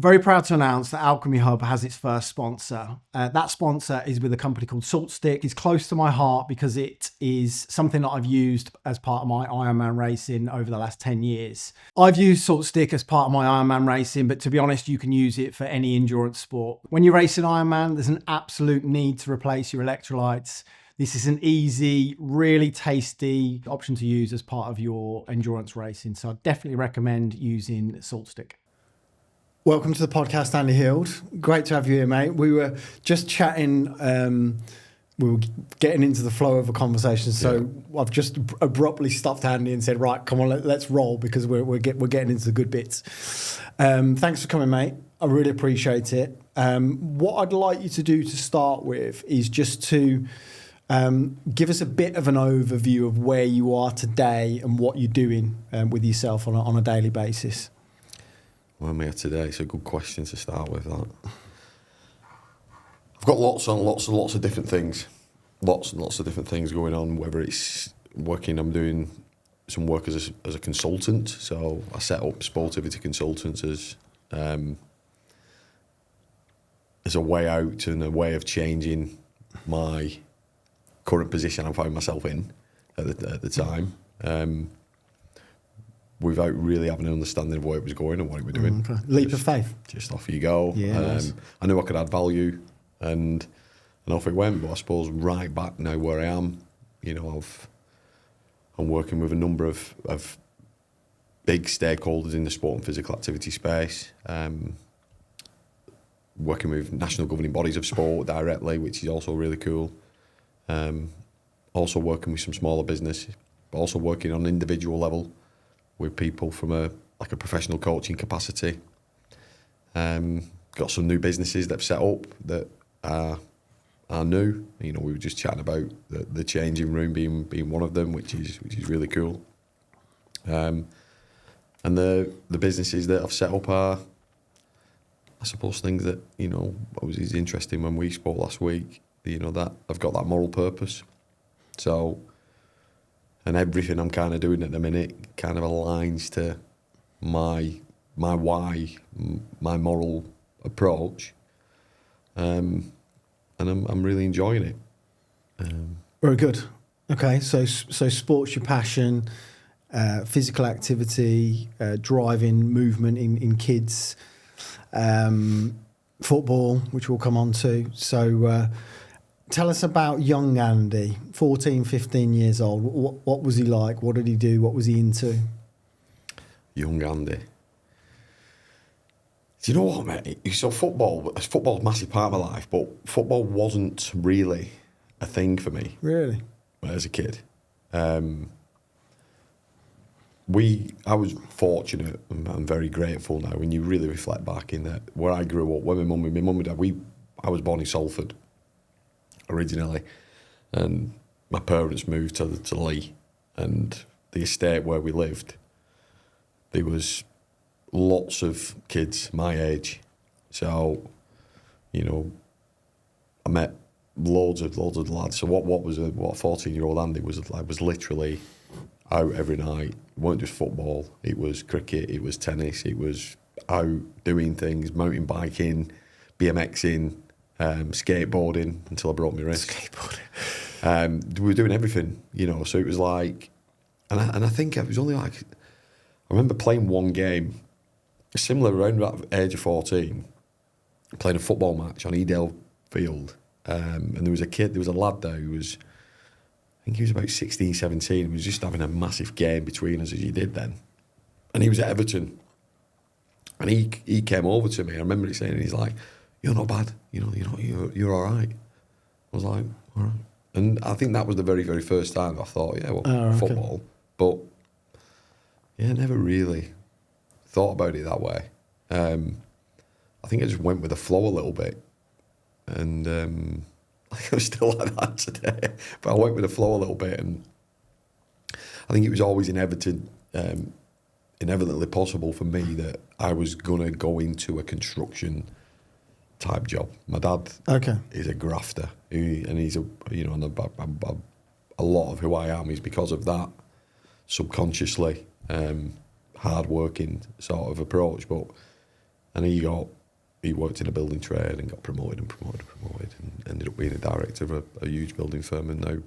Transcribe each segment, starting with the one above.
Very proud to announce that Alchemy Hub has its first sponsor. That sponsor is with a company called Saltstick. It's close to my heart because it is something that I've used as part of my Ironman racing over the last 10 years. I've used Saltstick as part of my Ironman racing, but to be honest, you can use it for any endurance sport. When you race an Ironman, there's an absolute need to replace your electrolytes. This is an easy, really tasty option to use as part of your endurance racing. So I definitely recommend using Saltstick. Welcome to the podcast, Andy Hield. Great to have you here, mate. We were just chatting, we were getting into the flow of a conversation, so I've just abruptly stopped Andy and said, right, come on, let's roll, because we're getting into the good bits. Thanks for coming, mate. I really appreciate it. What I'd like you to do to start with is just to give us a bit of an overview of where you are today and what you're doing with yourself on a daily basis. Where am I at today? It's a good question to start with. That I've got lots of different things, lots of different things going on. Whether it's working, I'm doing some work as a consultant. So I set up Sportivity Consultants as a way out and a way of changing my current position I found myself in at the time. Without really having an understanding of where it was going and what it was doing. Okay. Leap of faith. Just off you go. Yeah, nice. I knew I could add value and off it went. But I suppose right back now where I am, you know, I'm working with a number of big stakeholders in the sport and physical activity space. Working with national governing bodies of sport directly, which is also really cool. Also working with some smaller businesses, but also working on an individual level with people from a professional coaching capacity. Got some new businesses that have set up that are new. You know, we were just chatting about the changing room being one of them, which is really cool. And the businesses that I've set up are, I suppose, things that, you know, was interesting when we spoke last week. You know, that I've got that moral purpose. So. And everything I'm kind of doing at the minute kind of aligns to my why, my moral approach, and I'm really enjoying it. Very good. Okay, so sports your passion, physical activity, driving movement in kids, football, which we'll come on to. So. Tell us about young Andy, 14, 15 years old. What was he like? What did he do? What was he into? Young Andy. Do you know what, mate? So football's a massive part of my life, but football wasn't really a thing for me. Really? As a kid. I was fortunate and I'm very grateful now when you really reflect back in that where I grew up, where my mum and dad, I was born in Salford originally, and my parents moved to Lee, and the estate where we lived, there was lots of kids my age. So, you know, I met loads of lads. So what 14-year-old Andy was literally out every night. It weren't just football. It was cricket. It was tennis. It was out doing things, mountain biking, BMXing. Skateboarding until I broke my wrist. Skateboarding. We were doing everything, you know. So it was like, and I think it was only like, I remember playing one game, similar around that age of 14, playing a football match on Edale Field, and there was a lad there who was, I think he was about 16, 17. He was just having a massive game between us as you did then, and he was at Everton, and he came over to me. I remember he saying, he's like, "You're not bad, you know. You're all right." I was like, "All right," and I think that was the very, very first time I thought, football. But yeah, I never really thought about it that way. I think I just went with the flow a little bit, and I think I'm still like that today. But I went with the flow a little bit, and I think it was always inevitably possible for me that I was gonna go into a construction type job. My dad is a grafter, and he's a lot of who I am is because of that subconsciously hard working sort of approach. But And he worked in a building trade and got promoted and ended up being a director of a huge building firm and now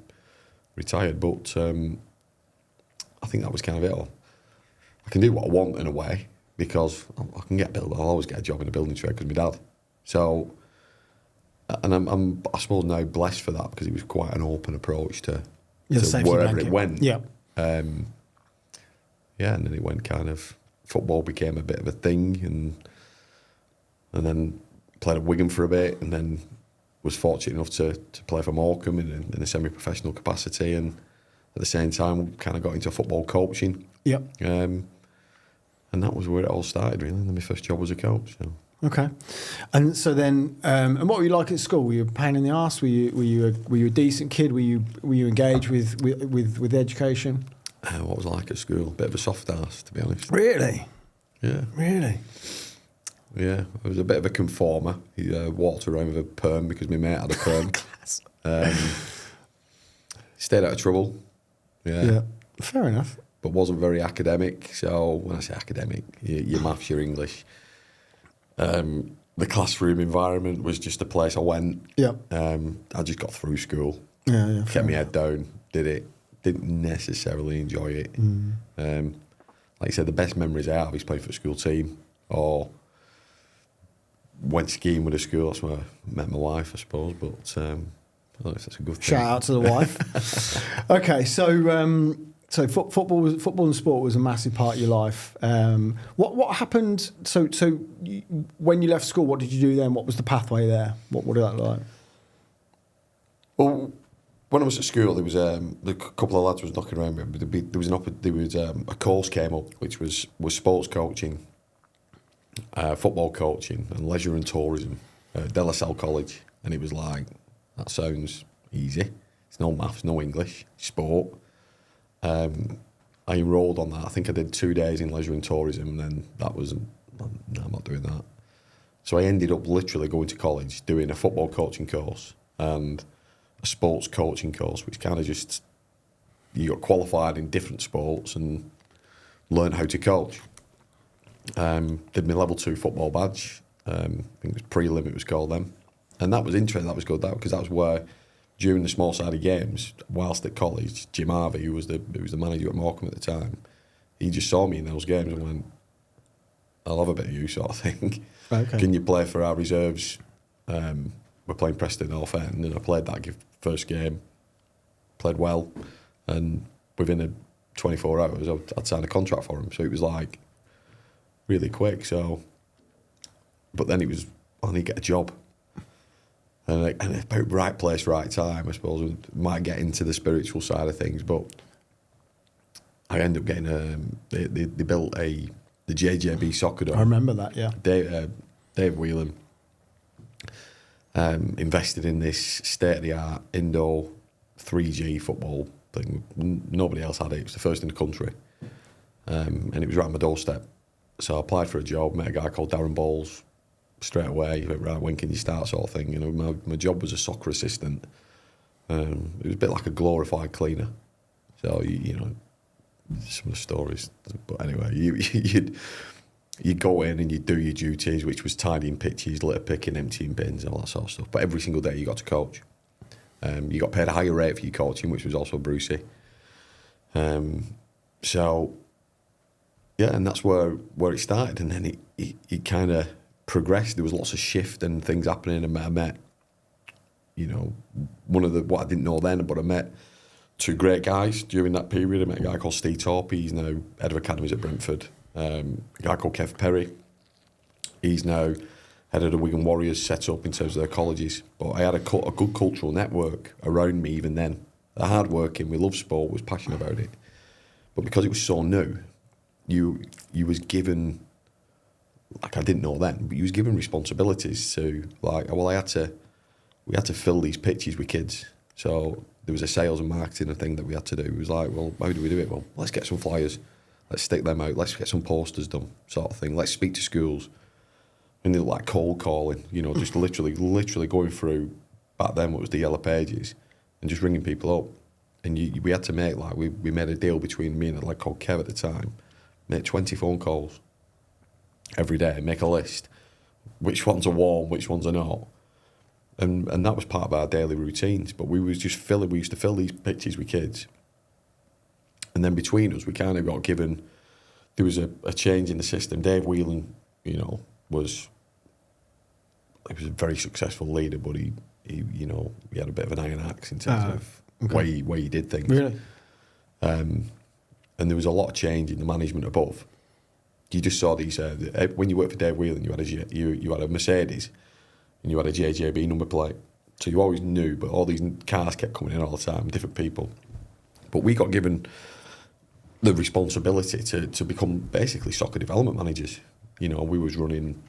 retired. But I think that was kind of it. I can do what I want in a way because I can get built. I'll always get a job in a building trade because my dad. So, and I'm I suppose now blessed for that because it was quite an open approach to wherever it went. Yeah. And then it went kind of, football became a bit of a thing and then played at Wigan for a bit and then was fortunate enough to play for Morecambe in a semi-professional capacity and at the same time kind of got into football coaching. Yep. And that was where it all started really. And then my first job was a coach. So. Okay. And so then, and what were you like at school? Were you a pain in the arse? Were you a decent kid? Were you engaged with education? What was I like at school? Bit of a soft ass, to be honest. Really? Yeah. Really? Yeah, I was a bit of a conformer. He walked around with a perm because my mate had a perm. Class. Stayed out of trouble. Yeah. Fair enough. But wasn't very academic. So when I say academic, your maths, your English. The classroom environment was just the place I went. Yeah. I just got through school. Yeah. Kept my head down. Did it. Didn't necessarily enjoy it. Like I said, the best memories I have is playing for the school team or went skiing with the school. That's where I met my wife, I suppose. But I don't know if that's a good thing. Shout out to the wife. Okay, so football and sport was a massive part of your life. What happened? So when you left school, what did you do then? What was the pathway there? What did that look like? Well, when I was at school, there was a couple of lads was knocking around me. There was a course came up which was sports coaching, football coaching, and leisure and tourism, De La Salle College, and it was like that sounds easy. It's no maths, no English, sport. I enrolled on that. I think I did 2 days in leisure and tourism, and then that was no, I'm not doing that. So I ended up literally going to college doing a football coaching course and a sports coaching course, which kind of just, you got qualified in different sports and learned how to coach. Did my level 2 football badge. I think it was prelim, it was called then. And that was interesting, that was good, because that was where, during the small-sided games, whilst at college, Jim Harvey, who was the manager at Morecambe at the time, he just saw me in those games and went, I'll have a bit of you, sort of thing. Okay. Can you play for our reserves? We're playing Preston North End, and I played that first game, played well, and within 24 hours, I'd signed a contract for him. So it was like really quick. So, but then it was, I need to get a job. And about right place, right time, I suppose. We might get into the spiritual side of things, but I ended up getting they built the JJB soccer dome. I remember that, yeah. Dave Whelan invested in this state-of-the-art indoor 3G football thing. Nobody else had it. It was the first in the country. And it was right on my doorstep. So I applied for a job, met a guy called Darren Bowles straight away. He went, right, when can you start, sort of thing. You know, my job was a soccer assistant. It was a bit like a glorified cleaner. So, you know, some of the stories. But anyway, you'd go in and you'd do your duties, which was tidying pitches, litter picking, emptying bins, all that sort of stuff. But every single day you got to coach. You got paid a higher rate for your coaching, which was also Brucey. So, yeah, and that's where it started. And then it kind of progressed. There was lots of shift and things happening. And I met, you know, what I didn't know then, but I met 2 great guys during that period. I met a guy called Steve Torpey. He's now head of academies at Brentford. A guy called Kev Perry. He's now head of the Wigan Warriors set up in terms of their colleges. But I had a good cultural network around me even then. They're hard working, we love sport, was passionate about it. But because it was so new, you was given, like I didn't know then, but you was given responsibilities to, like, well, we had to fill these pitches with kids. So there was a sales and marketing thing that we had to do. It was like, well, how do we do it? Well, let's get some flyers. Let's stick them out. Let's get some posters done, sort of thing. Let's speak to schools. And they look like cold calling, you know, just literally going through, back then what was the Yellow Pages, and just ringing people up. And we had to make, like, we made a deal between me and a lad called Kev at the time, make 20 phone calls. every day, make a list. Which ones are warm, which ones are not. And that was part of our daily routines. But we used to fill these pitches with kids. And then between us, we kind of got given, there was a change in the system. Dave Whelan, was a very successful leader, but he had a bit of an iron axe in terms of way he did things. Really? And there was a lot of change in the management above. You just saw these, when you worked for Dave Whelan, you had a Mercedes and you had a JJB number plate. So you always knew, but all these cars kept coming in all the time, different people. But we got given the responsibility to become basically soccer development managers. We was running,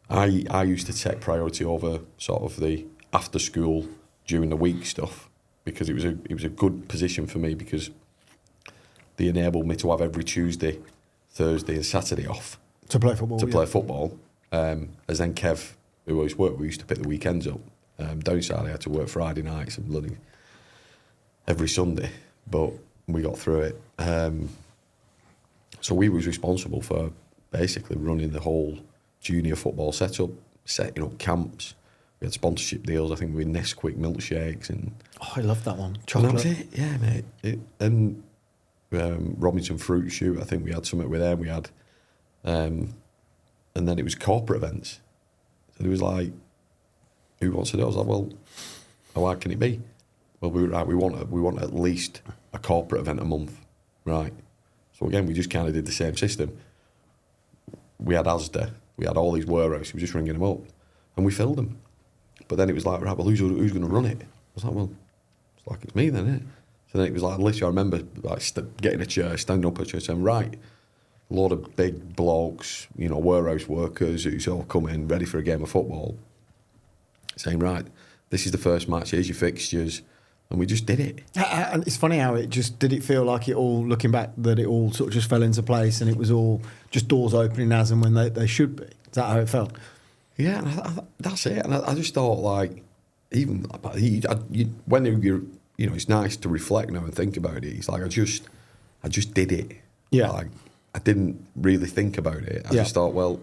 I used to take priority over sort of the after school, during the week stuff, because it was a good position for me, because they enabled me to have every Tuesday, Thursday and Saturday off. To play football? Play football. As then Kev, who always worked, we used to pick the weekends up. Downside, I had to work Friday nights and bloody every Sunday, but we got through it. So we was responsible for basically running the whole junior football setup, setting up camps. We had sponsorship deals, I think, with Nesquik milkshakes. I love that one. Chocolate. And that was it, yeah, mate. And Robinson Fruit Shoot, I think we had something with them. We had, and then it was corporate events. So it was like, who wants to do it? I was like, well, how hard can it be? Well, we want at least a corporate event a month, right? So again, we just kind of did the same system. We had Asda, we had all these warehouses, we were just ringing them up, and we filled them. But then it was like, right, well, who's going to run it? I was like, well, it's me then, isn't it? So then it was like, literally, I remember getting a chair, standing up at a chair, saying, right, a lot of big blokes, warehouse workers who's all come in ready for a game of football, saying, right, this is the first match, here's your fixtures, and we just did it. And it's funny how did it feel like it all, looking back, that it all sort of just fell into place and it was all just doors opening as and when they should be? Is that how it felt? Yeah, and that's it. And I just thought, like, even when you're, it's nice to reflect now and think about it. It's like I just did it. Yeah. Like, I didn't really think about it. I just thought, well,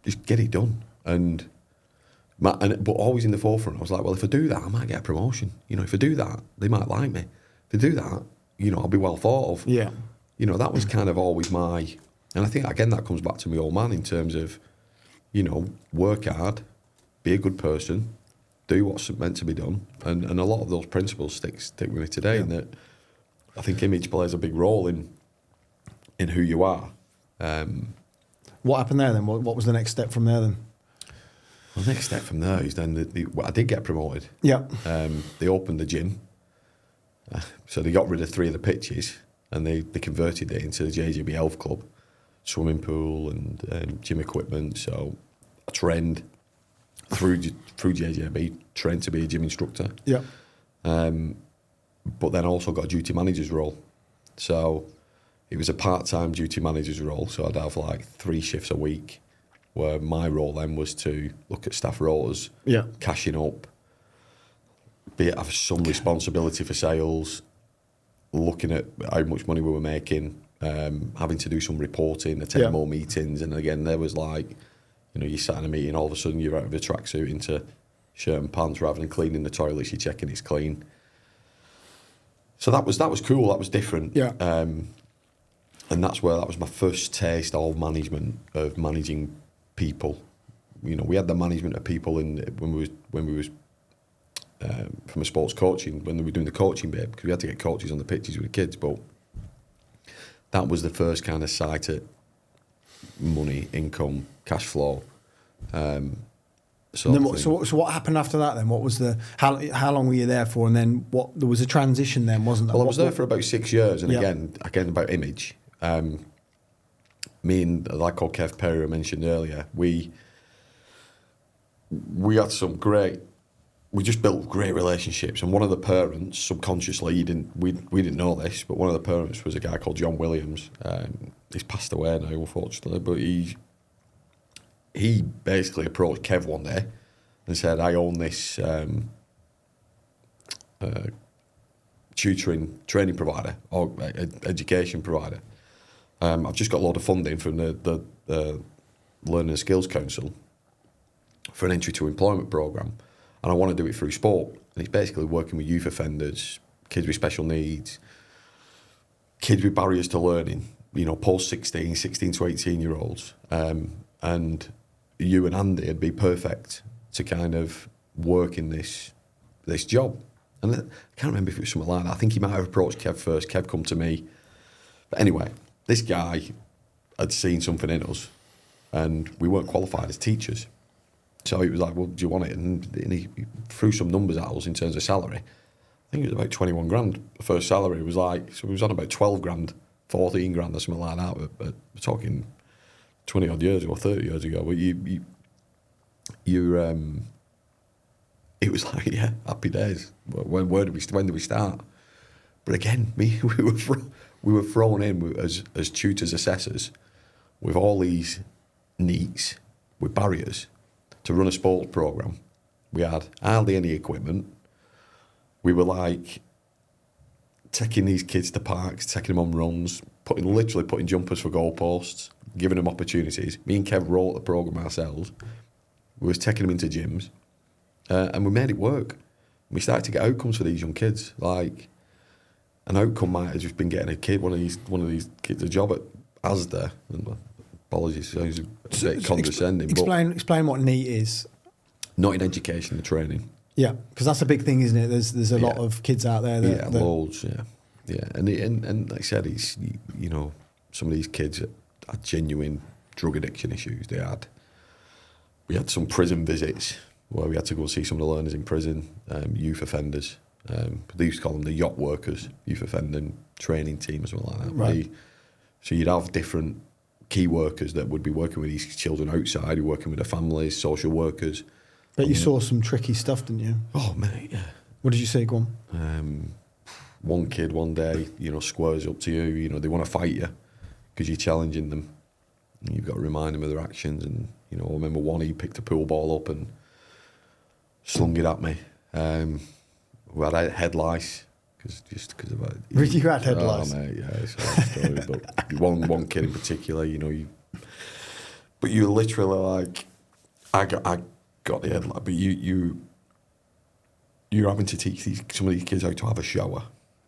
just get it done. But always in the forefront, I was like, well, if I do that, I might get a promotion. If I do that, they might like me. If I do that, I'll be well thought of. Yeah. That was kind of always my... And I think, again, that comes back to my old man in terms of, work hard, be a good person, do what's meant to be done. And a lot of those principles stick with me today. And that I think image plays a big role in who you are. What happened there then? What was the next step from there then? Well, the next step from there is then I did get promoted. Yeah. They opened the gym. So they got rid of 3 of the pitches and they converted it into the JJB Health Club, swimming pool and gym equipment. So I trained through JJB, trained to be a gym instructor. Yeah. But then also got a duty manager's role. So it was a part-time duty manager's role. So I'd have like 3 shifts a week, where my role then was to look at staff rotas, cashing up, have some responsibility for sales, looking at how much money we were making, having to do some reporting, attend more meetings. And again, there was like, you sat in a meeting, all of a sudden you're out of a tracksuit into shirt and pants, rather than cleaning the toilets, you're checking it's clean. So that was cool, that was different. Yeah. And that was my first taste of managing people. We had the management of people when we was from a sports coaching, when we were doing the coaching bit, because we had to get coaches on the pitches with the kids. But that was the first kind of sight at money, income, cash flow. So what happened after that then? What was how long were you there for? And then there was a transition then, wasn't there? Well, I was there for about 6 years, and again about image. Me and a lad called Kev Perry, I mentioned earlier, we had we just built great relationships. And one of the parents, subconsciously, we didn't know this, but one of the parents was a guy called John Williams. He's passed away now, unfortunately, but he basically approached Kev one day and said, I own this training provider or education provider. I've just got a lot of funding from the Learning and Skills Council for an entry to employment programme, and I want to do it through sport. And it's basically working with youth offenders, kids with special needs, kids with barriers to learning, post 16 to 18-year-olds. And you and Andy would be perfect to kind of work in this job. And I can't remember if it was something like that. I think he might have approached Kev first. Kev come to me. But anyway, this guy had seen something in us, and we weren't qualified as teachers. So he was like, well, do you want it? And he threw some numbers at us in terms of salary. I think it was about 21 grand. The first salary was so he was on about 12 grand, 14 grand or something like that. But we're talking 20 odd years ago, 30 years ago. But it was like, yeah, happy days. When did we start? But again, we were thrown in as tutors, assessors, with all these needs, with barriers, to run a sports programme. We had hardly any equipment. We were like taking these kids to parks, taking them on runs, literally putting jumpers for goalposts, giving them opportunities. Me and Kev wrote the programme ourselves. We was taking them into gyms, and we made it work. We started to get outcomes for these young kids. Like, an outcome might have just been getting one of these kids a job at Asda. Apologies, sounds a bit condescending. Explain what NEAT is. Not in education and training. Yeah, because that's a big thing, isn't it? There's a lot of kids out there that... Yeah, loads, yeah. And like I said, it's, some of these kids had genuine drug addiction issues. We had some prison visits where we had to go and see some of the learners in prison, youth offenders. They used to call them the yacht workers, youth offending training team or something like that. Right. So you'd have different key workers that would be working with these children outside, who working with their families, social workers. But you saw some tricky stuff, didn't you? Oh, mate, yeah. What did you see, go on? One kid one day, squares up to you, they want to fight you because you're challenging them. And you've got to remind them of their actions. And, I remember one, he picked a pool ball up and slung it at me. We had head lice. Because of that. You had head lice? Oh, mate, yeah, it's a long story. But one kid in particular, but you literally like, I got the head lice, but you're having to teach some of these kids how to have a shower.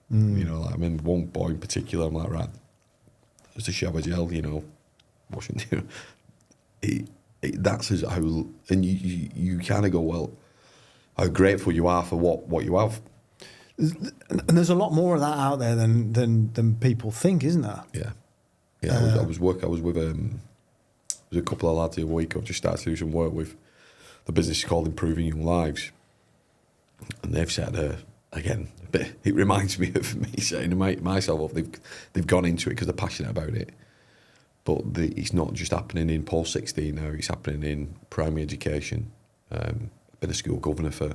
One boy in particular, I'm like, right, there's a shower gel, washing. That's how, and you kind of go, well, how grateful you are for what you have. And there's a lot more of that out there than people think, isn't there? Yeah. I was with a couple of lads the other week. I've just started to do some work with. The business is called Improving Young Lives, and they've said again, it reminds me of me saying to myself, they've gone into it because they're passionate about it. But it's not just happening in post 16 now; it's happening in primary education. I've been a school governor for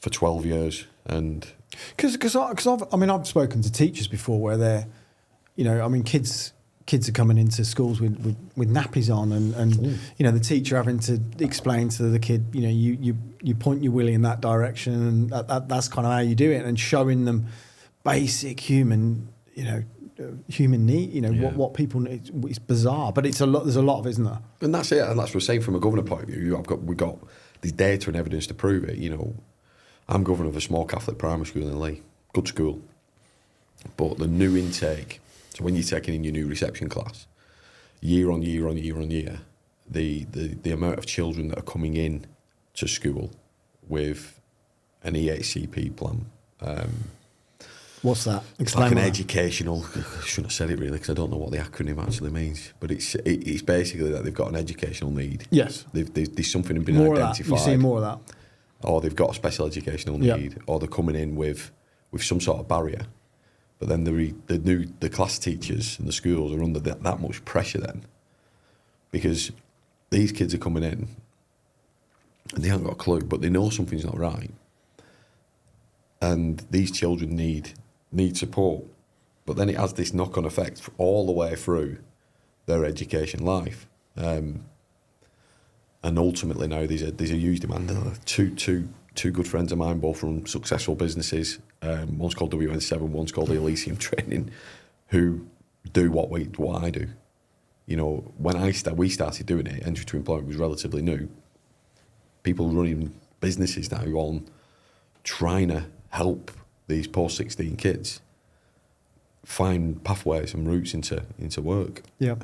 12 years, and because I've spoken to teachers before where they're, kids are coming into schools with nappies on, and the teacher having to explain to the kid, you point your willy in that direction, and that's kind of how you do it, and showing them basic human need, what people need. It's bizarre, but it's a lot. There's a lot of it, isn't there? And that's it. And that's what we're saying from a governor point of view. We've got this data and evidence to prove it. I'm governor of a small Catholic primary school in Leigh. Good school. But the new intake, so when you're taking in your new reception class, year on year, the amount of children that are coming in to school with an EHCP plan. What's that? It's like an educational, I shouldn't have said it really because I don't know what the acronym actually means, but it's basically that they've got an educational need. Yes. There's something been more identified. Of that. You see more of that. Or they've got a special educational need, or they're coming in with some sort of barrier. But then the class teachers and the schools are under that much pressure then, because these kids are coming in and they haven't got a clue, but they know something's not right. And these children need support. But then it has this knock-on effect all the way through their education life. And ultimately now there's a huge demand. Two good friends of mine, both from successful businesses. One's called WN7, one's called the Elysium Training, who do what I do. you know, when we started doing it, entry to employment was relatively new. People running businesses now on trying to help these post-16 kids find pathways and routes into work. Yeah.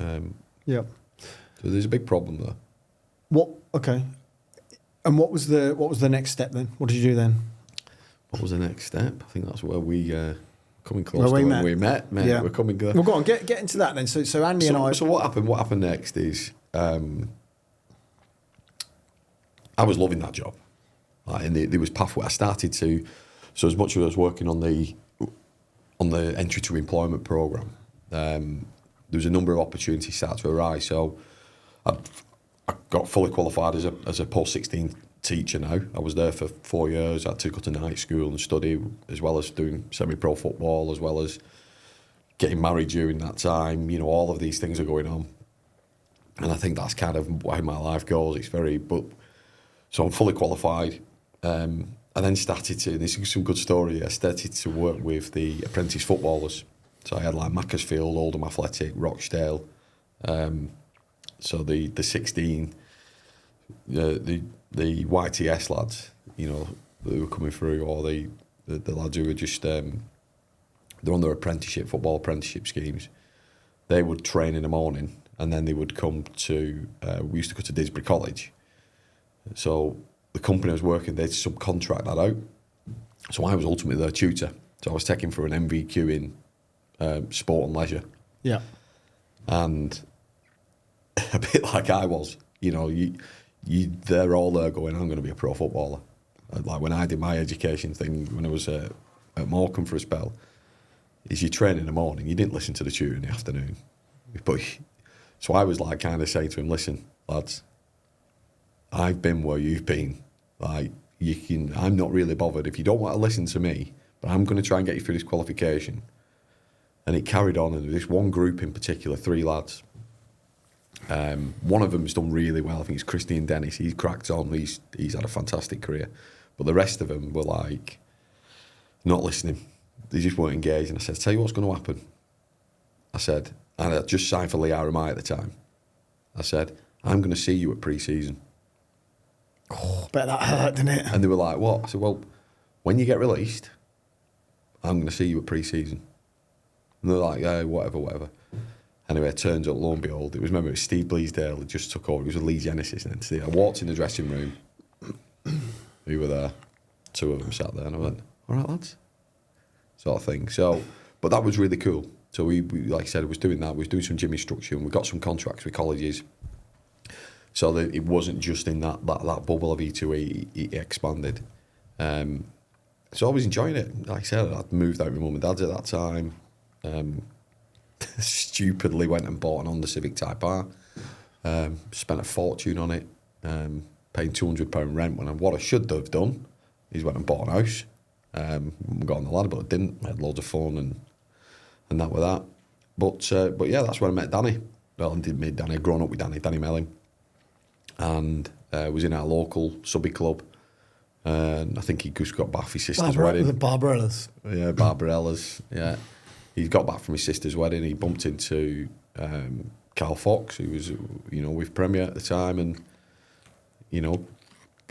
Yeah. So there's a big problem there. Okay. And what was the next step then? What did you do then? What was the next step? I think that's where we coming close Where to we when met. we met. Mate. Yeah. We're coming. Well, go on, get into that then. So Andy and I. So what happened? What happened next is I was loving that job. And there was pathway. I started to. So as much as I was working on the entry to employment program, there was a number of opportunities started to arise. So I got fully qualified as a post-16 teacher now. I was there for 4 years. I had to go to night school and study, as well as doing semi-pro football, as well as getting married during that time. You know, all of these things are going on. And I think that's kind of how my life goes. So I'm fully qualified. I then started to, this is some good story, I started to work with the apprentice footballers. So I had like Macclesfield, Oldham Athletic, Rochdale. So the 16, the YTS lads, you know, that were coming through, or the lads who were just, they're on their football apprenticeship schemes. They would train in the morning, and then they would come to, we used to go to Disbury College. So the company I was working, they'd subcontract that out. So I was ultimately their tutor. So I was taking for an MVQ in sport and leisure. Yeah. And a bit like I was, you know, they're all there going, I'm going to be a pro footballer. Like when I did my education thing, when I was at Morecambe for a spell, is you train in the morning, you didn't listen to the tutor in the afternoon. So I was like kind of saying to him, listen, lads, I've been where you've been. Like, I'm not really bothered if you don't want to listen to me, but I'm going to try and get you through this qualification. And it carried on, and this one group in particular, 3 lads. One of them's done really well. I think it's Christian Dennis. He's cracked on. He's had a fantastic career. But the rest of them were like, not listening. They just weren't engaged. And I said, tell you what's going to happen. I said, and I just signed for Lee RMI at the time. I said, I'm going to see you at pre-season. Oh, bet that hurt, didn't it? And they were like, what? I said, well, when you get released, I'm going to see you at pre-season. And they're like, yeah, whatever. Anyway, it turns out, lo and behold, it was Steve Bleasdale who just took over. He was with Lee Genesis. And then I walked in the dressing room. We were there. 2 of them sat there. And I went, all right, lads. Sort of thing. So, but that was really cool. So we like I said, I was doing that. We was doing some gym instruction. We got some contracts with colleges. So that it wasn't just in that bubble of E2E, it expanded. So I was enjoying it. Like I said, I'd moved out with Mum and Dad's at that time. Stupidly went and bought an Honda Civic Type R. Spent a fortune on it, paying £200 rent when what I should have done is went and bought a house. Got on the ladder, but I didn't. I had loads of fun and that with that. But yeah, that's where I met Danny. Well, I didn't meet Danny. I'd grown up with Danny Melling. And was in our local subby club. And I think he just got back from his sister's wedding. The Barbarellas. Yeah, Barbarellas, yeah. He got back from his sister's wedding. He bumped into Carl Fox, who was, you know, with Premier at the time, and, you know,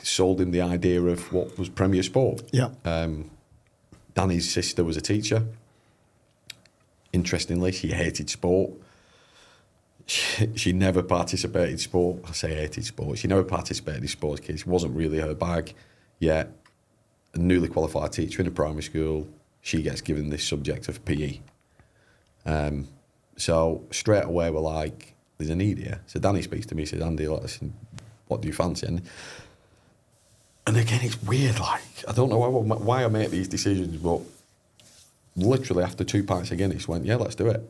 sold him the idea of what was Premier Sport. Yeah. Danny's sister was a teacher. Interestingly, she hated sport. She never participated in sport. I say hated sport. She never participated in sports. It wasn't really her bag. Yet, a newly qualified teacher in a primary school, she gets given this subject of PE. So straight away we're like, there's a need here. So Danny speaks to me, says, Andy, listen, what do you fancy? And again, it's weird. Like, I don't know why I make these decisions, but literally after 2 pints of Guinness, went, yeah, let's do it.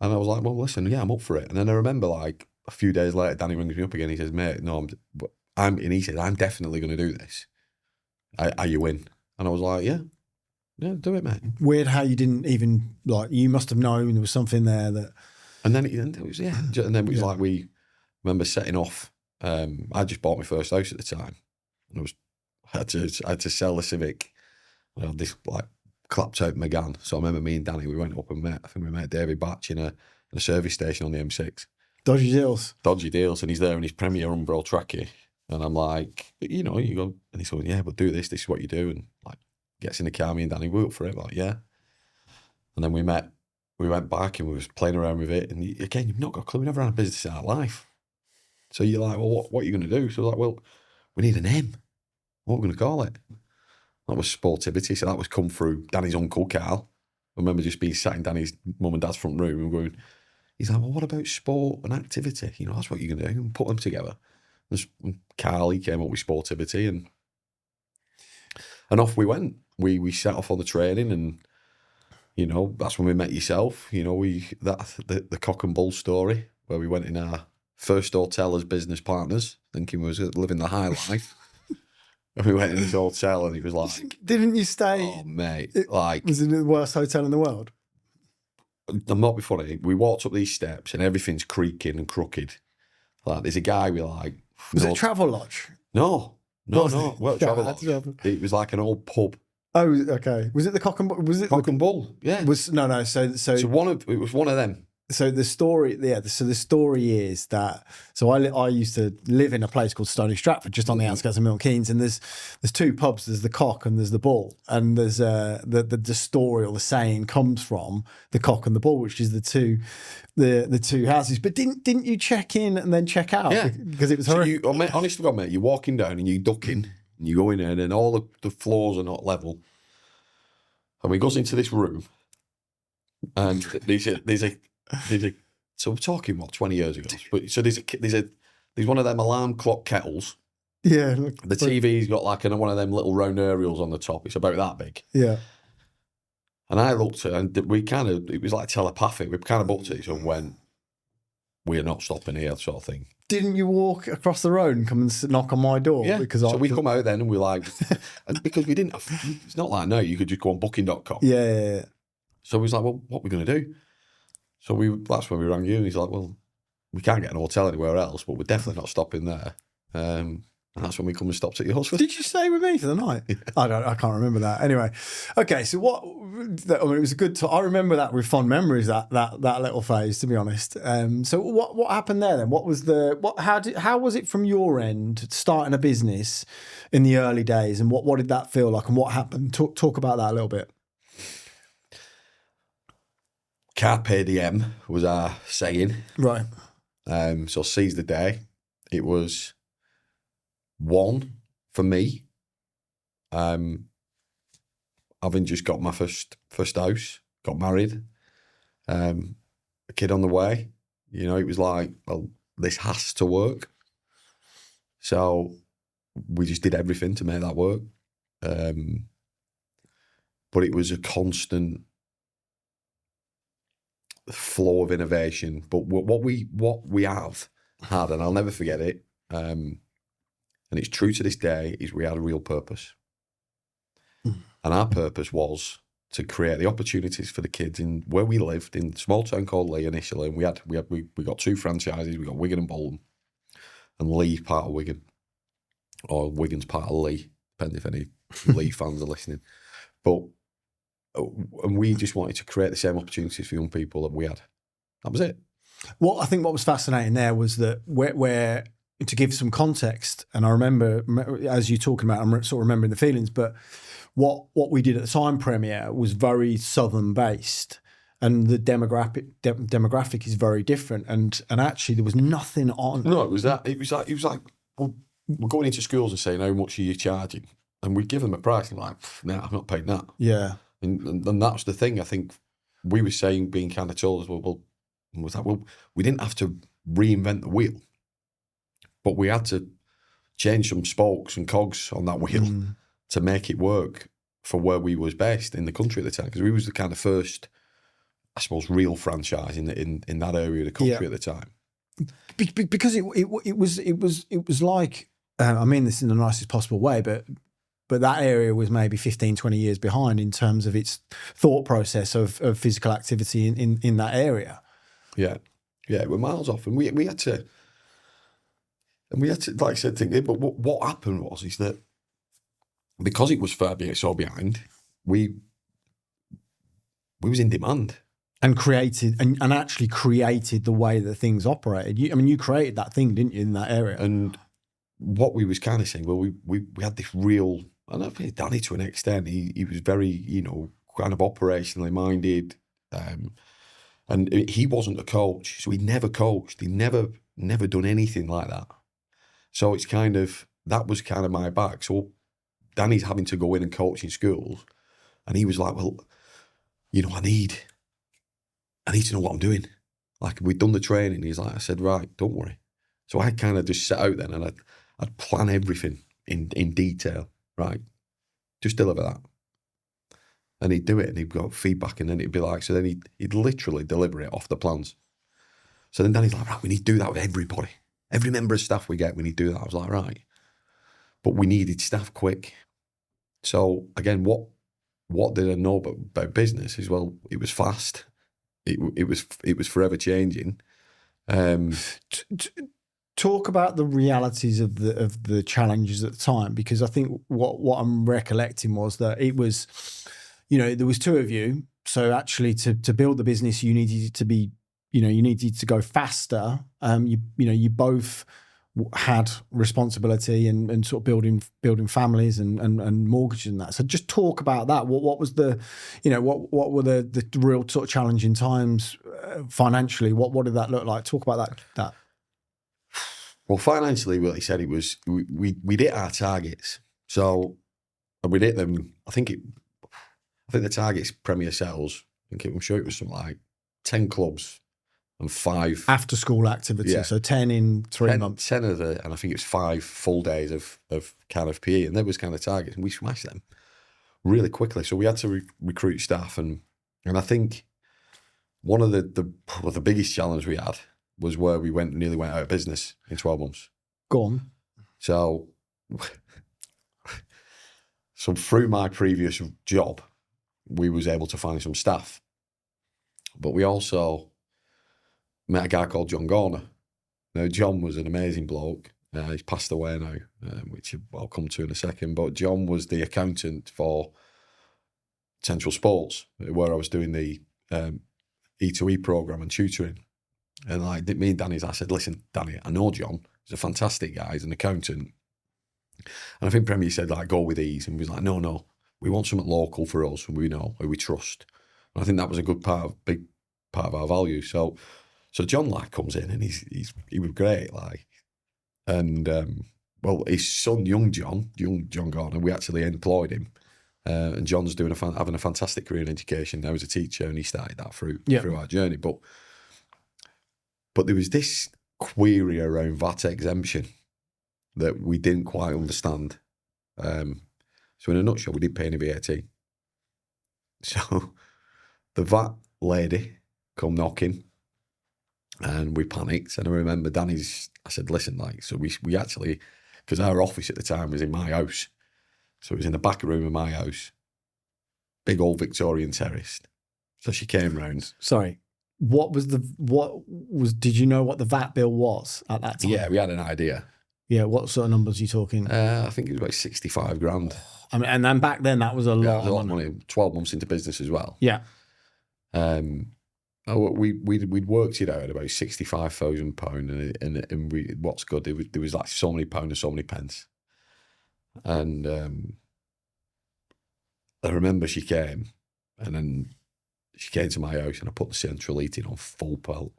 And I was like, well, listen, yeah, I'm up for it. And then I remember, like, a few days later, Danny rings me up again. He says, mate, no, and he says, I'm definitely going to do this. Are you in? And I was like, yeah, do it, mate. Weird how you didn't even, like, you must have known there was something there that... And then it was, yeah. And then it was like, we remember setting off. I just bought my first house at the time. And I had to sell the Civic. I had this, like, clapped out Megane. So I remember me and Danny, we went up and met. I think we met David Batch in a service station on the M6. Dodgy deals. Dodgy deals, and he's there in his Premier Umbro trackie. And I'm like, you go, and he's going, yeah, but do this is what you do. And like, gets in the car, me and Danny, we up for it, like, yeah. And then we went back and we was playing around with it. And again, you've not got a clue, we never had a business in our life. So you're like, well, what are you going to do? So like, well, we need a name. What are we going to call it? That was Sportivity. So that was come through Danny's uncle, Carl. I remember just being sat in Danny's mum and dad's front room and going, he's like, well, what about sport and activity? That's what you're going to do. And put them together. And Carl, he came up with Sportivity and off we went. We set off on the training and, that's when we met yourself. The Cock and Bull story where we went in our first hotel as business partners, thinking we was living the high life. And we went in this hotel and it was like... Didn't you stay... Oh, mate. Was it the worst hotel in the world? I'm not before it. We walked up these steps and everything's creaking and crooked. Like, there's a guy with like... Was it a travel lodge? No. Well, travel lodge. It was like an old pub. Oh, okay. Was it the Cock and Bull? Was it Cock and Bull? Yeah. So it was one of them. So the story, So the story is that. So I used to live in a place called Stony Stratford, just on the outskirts of Milton Keynes, and there's two pubs. There's the Cock and there's the Bull, and there's the story or the saying comes from the Cock and the Bull, which is the two houses. But didn't you check in and then check out? Yeah, because it was horrific. Honest to God, mate, you're walking down and you're ducking. And you go in there and all the floors are not level. And we goes into this room and there's a so we're talking 20 years ago. But so there's one of them alarm clock kettles. Yeah. The TV's got like one of them little round aerials on the top. It's about that big. Yeah. And I looked at it and it was like telepathic. We kind of looked at it and went, we're not stopping here, sort of thing. Didn't you walk across the road and come and knock on my door? Yeah. So we come out then and we're like, because we didn't, it's not like now, you could just go on booking.com. Yeah. So we was like, well, what are we going to do? So that's when we rang you and he's like, well, we can't get an hotel anywhere else, but we're definitely not stopping there. And that's when we come and stopped at yours. Did you stay with me for the night? Yeah. I can't remember that. Anyway, okay. So it was a good time. I remember that with fond memories. That little phase, to be honest. So what happened there then? What was how was it from your end starting a business in the early days, and what did that feel like, and what happened? Talk about that a little bit. Carpe diem was our saying. Right. So seize the day. It was one for me. Having just got my first house, got married, a kid on the way. It was like, well, this has to work. So we just did everything to make that work. But it was a constant flow of innovation. But what we have had, and I'll never forget it, and it's true to this day, is we had a real purpose. And our purpose was to create the opportunities for the kids in where we lived, in a small town called Lee initially. And we got two franchises. We got Wigan and Bolton, and Lee part of Wigan, or Wigan's part of Lee, depending if any Lee fans are listening. And we just wanted to create the same opportunities for young people that we had. That was it. Well, I think what was fascinating there was that where to give some context, and I remember, as you're talking about, I'm sort of remembering the feelings, but what we did at the time, Premier, was very southern based, and the demographic is very different, and actually there was nothing on. No, it was like, well, we're going into schools and saying, how much are you charging? And we give them a price, and like, nah, I'm not paying that. Yeah. And that's the thing. I think we were saying, being kind of told us, well, we didn't have to reinvent the wheel, but we had to change some spokes and cogs on that wheel to make it work for where we was based in the country at the time, because we was the kind of first, I suppose, real franchise in that area of the country at the time. Because it was like, I mean this in the nicest possible way, but that area was maybe 15, 20 years behind in terms of its thought process of physical activity in that area. Yeah, we're miles off, and we had to, like I said, think. But what happened is that because it was so behind, we was in demand. And created and actually created the way that things operated. You created that thing, didn't you, in that area? And what we was kind of saying, well, we had this real, and I think Danny to an extent, he was very, kind of operationally minded. And he wasn't a coach, so he never coached. He never done anything like that. So it's kind of, that was kind of my back. So Danny's having to go in and coach in schools. And he was like, well, I need to know what I'm doing. Like, we'd done the training. He's like, I said, right, don't worry. So I kind of just set out then and I'd plan everything in detail, right? Just deliver that. And he'd do it and he'd go feedback and then it'd be like, so then he'd literally deliver it off the plans. So then Danny's like, right, we need to do that with everybody. Every member of staff we get, we need to do that. I was like, right. But we needed staff quick. So again, what did I know about business is, well, it was fast. It was forever changing. Talk about the realities of the challenges at the time, because I think what I'm recollecting was that it was, there was two of you. So actually, to build the business, you needed to be, you needed to go faster. You both had responsibility and sort of building families and mortgages and that. So just talk about that. What was the, what were the real sort of challenging times financially? What did that look like? Talk about that. Well, financially, what he said, it was we hit our targets. So we'd hit them. I think the target's Premier Settles. I'm sure it was something like 10 clubs and 5 after school activities. Yeah. So 10 in 3 months. 10 of and I think it was 5 full days of kind of PE, and there was kind of targets, and we smashed them really quickly. So we had to recruit staff, and I think one of the biggest challenge we had was where we nearly went out of business in 12 months. Go on. So through my previous job, we was able to find some staff, but we also met a guy called John Garner. Now, John was an amazing bloke. He's passed away now, which I'll come to in a second. But John was the accountant for Central Sports, where I was doing the E2E program and tutoring. And me and Danny, I said, listen, Danny, I know John. He's a fantastic guy. He's an accountant. And I think Premier said, go with these. And we was like, no, we want something local for us, and we know, who we trust. And I think that was a big part of our value. So John comes in, and he was great, and his son, young John Garner, we actually employed him, and John's having a fantastic career in education now as a teacher, and he started that through our journey. But there was this query around VAT exemption that we didn't quite understand. So in a nutshell, we didn't pay any VAT. So the VAT lady come knocking, and we panicked. And I remember I said, listen, so we actually, because our office at the time was in my house. So it was in the back room of my house, big old Victorian terrace. So she came round. Sorry, did you know what the VAT bill was at that time? Yeah, we had an idea. Yeah, what sort of numbers are you talking? I think it was about 65 grand. I mean, and then back then that was a lot of money. 12 months into business as well. Yeah. We'd worked it out at about £65,000, and what's good, there was so many pounds and so many pence. And I remember she came, and then she came to my house, and I put the central heating on full pelt.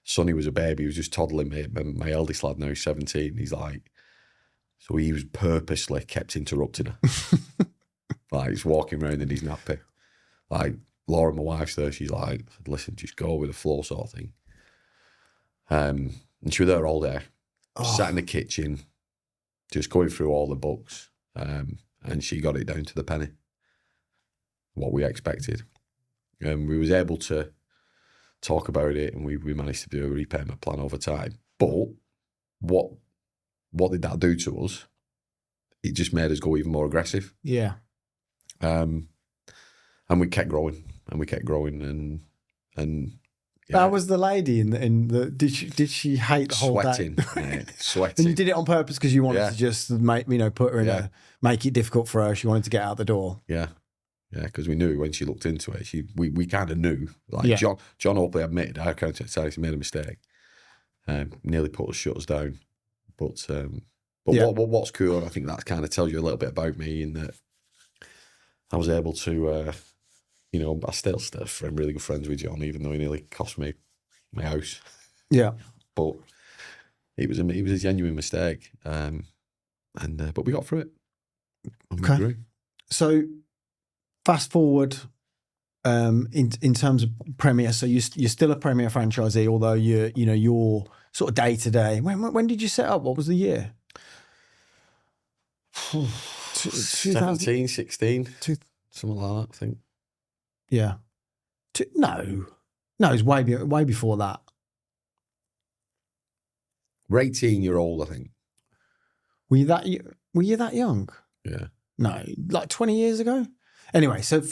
Sonny was a baby, he was just toddling me. My eldest lad now, 17, so he was purposely kept interrupting her. He's walking around in his nappy. Laura, my wife's there, she's like, listen, just go with the flow sort of thing. And she was there all day. Sat in the kitchen, just going through all the books. And she got it down to the penny, what we expected. And we was able to talk about it, and we managed to do a repayment plan over time. But what did that do to us? It just made us go even more aggressive. Yeah. And we kept growing, and yeah. That was the lady in the did she hate the whole sweating, day? Mate, sweating. And you did it on purpose because you wanted to just put her in make it difficult for her. She wanted to get out the door. Yeah. Yeah, because we knew when she looked into it, we kind of knew. Like Yeah. John openly admitted our accountant said he made a mistake. Nearly shut us down. But what's cool, and I think that kind of tells you a little bit about me in that I was able to, I still really good friends with John, even though he nearly cost me my house. Yeah. But it was a genuine mistake, but we got through it. And we grew. So fast forward in terms of Premier, so you're still a Premier franchisee, although you're sort of day to day. When did you set up? What was the year? 17, 16, something like that, I think. Yeah. No, it's way before that. We're 18-year-old, I think. Were you that young? Yeah. No, like 20 years ago. Anyway, so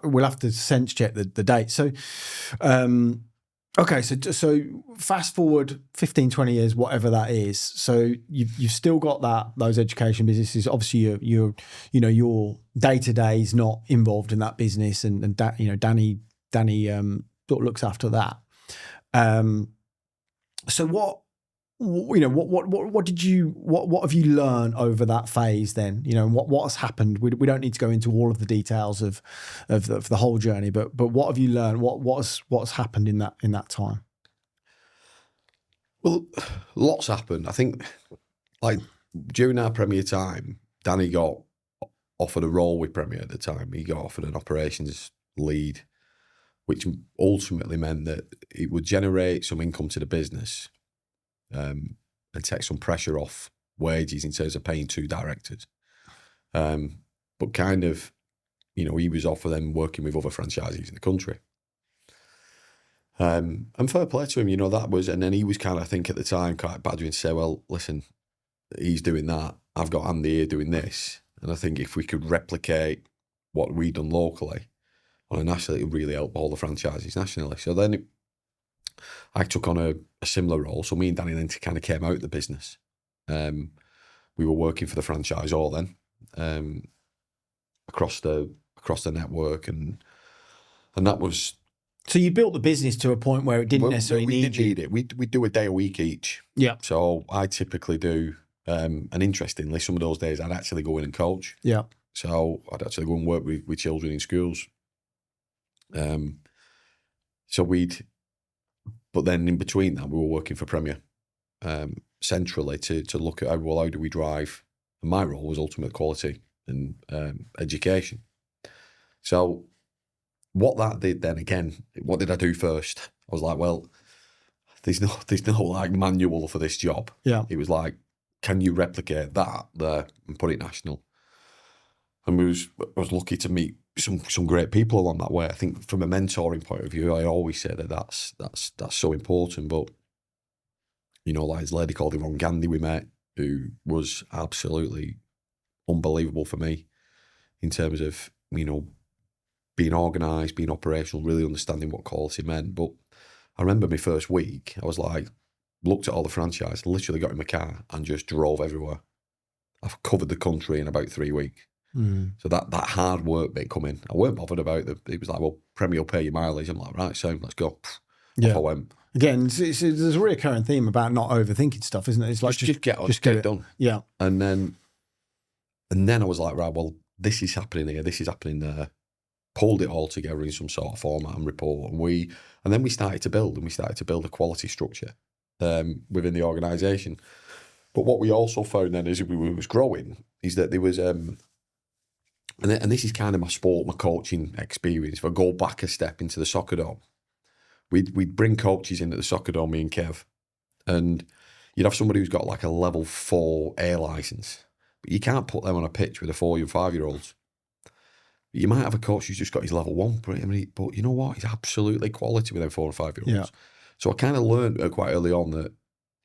we'll have to sense check the date. So, okay, so fast forward 15, 20 years, whatever that is. So you've still got those education businesses. Obviously, your day to day is not involved in that business, and Danny sort of looks after that. So what have you learned over that phase then? What has happened? We don't need to go into all of the details of the whole journey, but what have you learned? What's happened in that time? Well, lots happened. I think, like, during our Premier time, Danny got offered a role with Premier at the time. He got offered an operations lead, which ultimately meant that it would generate some income to the business. And take some pressure off wages in terms of paying two directors. But kind of, he was offered them working with other franchisees in the country. And fair play to him, that was, and then he was kind of, I think at the time, quite badgering to say, well, listen, he's doing that. I've got Andy here doing this. And I think if we could replicate what we've done locally on a national, it would really help all the franchises nationally. So then I took on a similar role. So me and Danny then kind of came out of the business. We were working for the franchisor then, across the network, and that was. So you built the business to a point where it didn't necessarily need you. It. We do a day a week each. Yeah. So I typically do, and interestingly, some of those days I'd actually go in and coach. Yeah. So I'd actually go and work with children in schools. But then in between that, we were working for Premier centrally to look at how do we drive. And my role was ultimate quality and education. So what that did then again, what did I do first? I was like, well, there's no like manual for this job. Yeah. It was like, can you replicate that there and put it national? And I was lucky to meet some great people along that way. I think from a mentoring point of view, I always say that's so important. But like there's a lady called Yvonne Gandhi we met, who was absolutely unbelievable for me in terms of being organised, being operational, really understanding what quality meant. But I remember my first week, I was like, looked at all the franchise, literally got in my car and just drove everywhere. I've covered the country in about 3 weeks. Mm. So that hard work bit coming, I weren't bothered about it was like, well, Premier will pay your mileage. I'm like, right, so let's go. Yeah. Off I went. Again, there's a recurring theme about not overthinking stuff, isn't it? It's like just get it done. Yeah. And then I was like, right, well, this is happening here, this is happening there. Pulled it all together in some sort of format and report, and then we started to build a quality structure within the organisation. But what we also found then as we was growing is that there was and this is kind of my coaching experience. If I go back a step into the soccer dome, we'd bring coaches into the soccer dome, me and Kev, and you'd have somebody who's got like a level 4 A licence, but you can't put them on a pitch with a 4 and 5-year-olds. You might have a coach who's just got his level 1, but you know what? He's absolutely quality with them 4 and 5-year-olds. Yeah. So I kind of learned quite early on that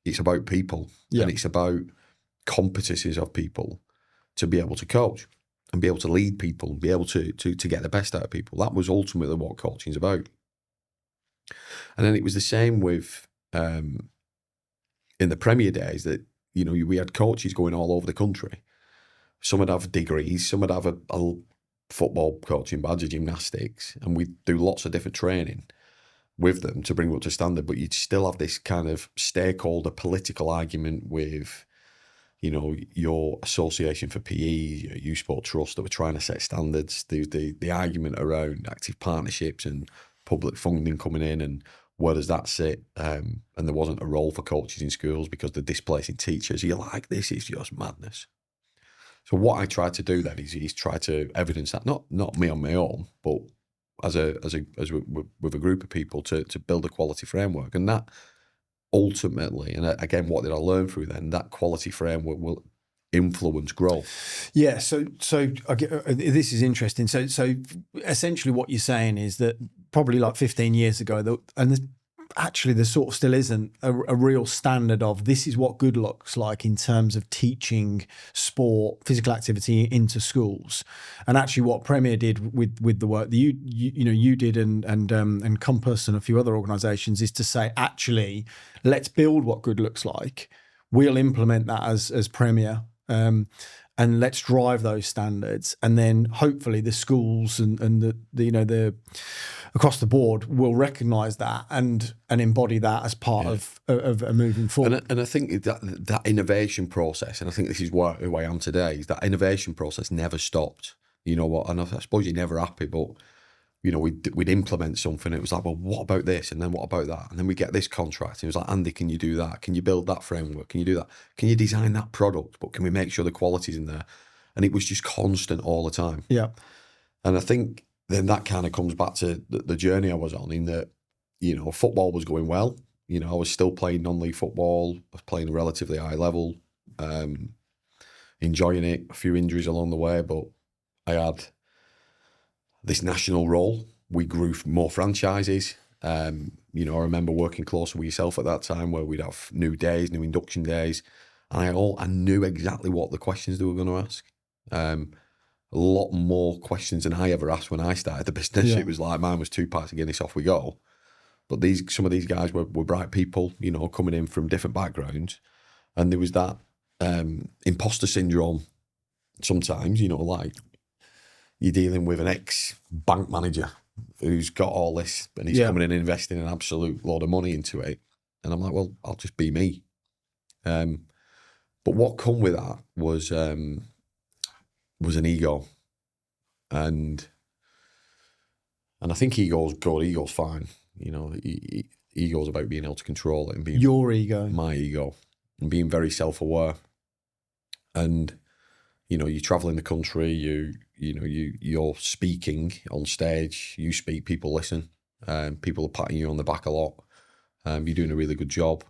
it's about people, and it's about competencies of people to be able to coach and be able to lead people and be able to get the best out of people. That was ultimately what coaching is about. And then it was the same with in the Premier days that we had coaches going all over the country. Some would have degrees, some would have a football coaching badge or gymnastics, and we do lots of different training with them to bring them up to standard, but you'd still have this kind of stakeholder political argument with, you know, your association for PE, your youth sport trust that were trying to set standards, the argument around active partnerships and public funding coming in and where does that sit? And there wasn't a role for coaches in schools because they're displacing teachers. You're like, this is just madness. So what I tried to do then is try to evidence that, not me on my own, but with a group of people to build a quality framework. And that ultimately, and again, what did I learn through then? That quality framework will influence growth. Yeah. So I get, this is interesting. So essentially, what you're saying is that probably like 15 years ago, there sort of still isn't a real standard of this is what good looks like in terms of teaching sport, physical activity into schools. And actually, what Premier did with the work that you did and Compass and a few other organisations is to say, actually, let's build what good looks like. We'll implement that as Premier. And let's drive those standards, and then hopefully the schools and the across the board will recognise that and embody that as part of moving forward. And I think that innovation process, and I think this is who I am today, is that innovation process never stopped. You know what? And I suppose you're never happy, but you know, we'd implement something. It was like, well, what about this? And then what about that? And then we get this contract. And it was like, Andy, can you do that? Can you build that framework? Can you do that? Can you design that product? But can we make sure the quality's in there? And it was just constant all the time. Yeah. And I think then that kind of comes back to the journey I was on, in that, you know, football was going well. You know, I was still playing non-league football. I was playing a relatively high level, enjoying it. A few injuries along the way, but I had this national role. We grew more franchises. You know, I remember working closer with yourself at that time, where we'd have new days, new induction days, and I knew exactly what the questions they were going to ask. A lot more questions than I ever asked when I started the business. Yeah. It was like mine was 2 pints of Guinness, off we go. But some of these guys were bright people, you know, coming in from different backgrounds, and there was that imposter syndrome sometimes. You know, like, you're dealing with an ex-bank manager who's got all this, and he's coming in and investing an absolute load of money into it. And I'm like, well, I'll just be me. But what come with that was an ego. And I think ego's good, ego's fine. You know, ego's about being able to control it and being your ego, my ego, and being very self-aware. And you know, you're traveling the country, you're speaking on stage, you speak, people listen, people are patting you on the back a lot. You're doing a really good job,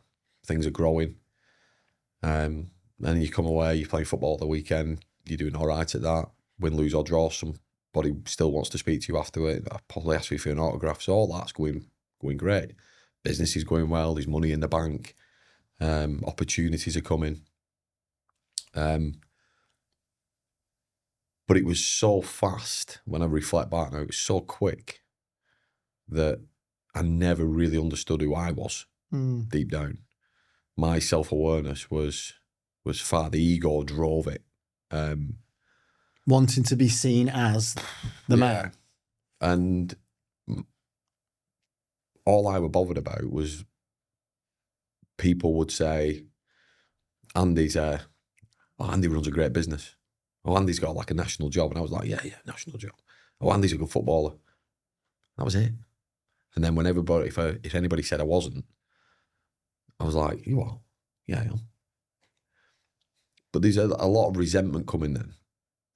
things are growing. And then you come away, you play football at the weekend, you're doing all right at that, win, lose or draw, somebody still wants to speak to you after it, I probably ask you for an autograph, so all that's going great. Business is going well, there's money in the bank, opportunities are coming. But it was so fast when I reflect back now, it was so quick that I never really understood who I was deep down. My self-awareness was far, the ego drove it. Wanting to be seen as the man. And all I were bothered about was people would say, Andy runs a great business. Oh, Andy's got like a national job. And I was like, yeah, national job. Oh, Andy's a good footballer. That was it. And then when if anybody said I wasn't, I was like, you are? Yeah, I am. But there's a lot of resentment coming then,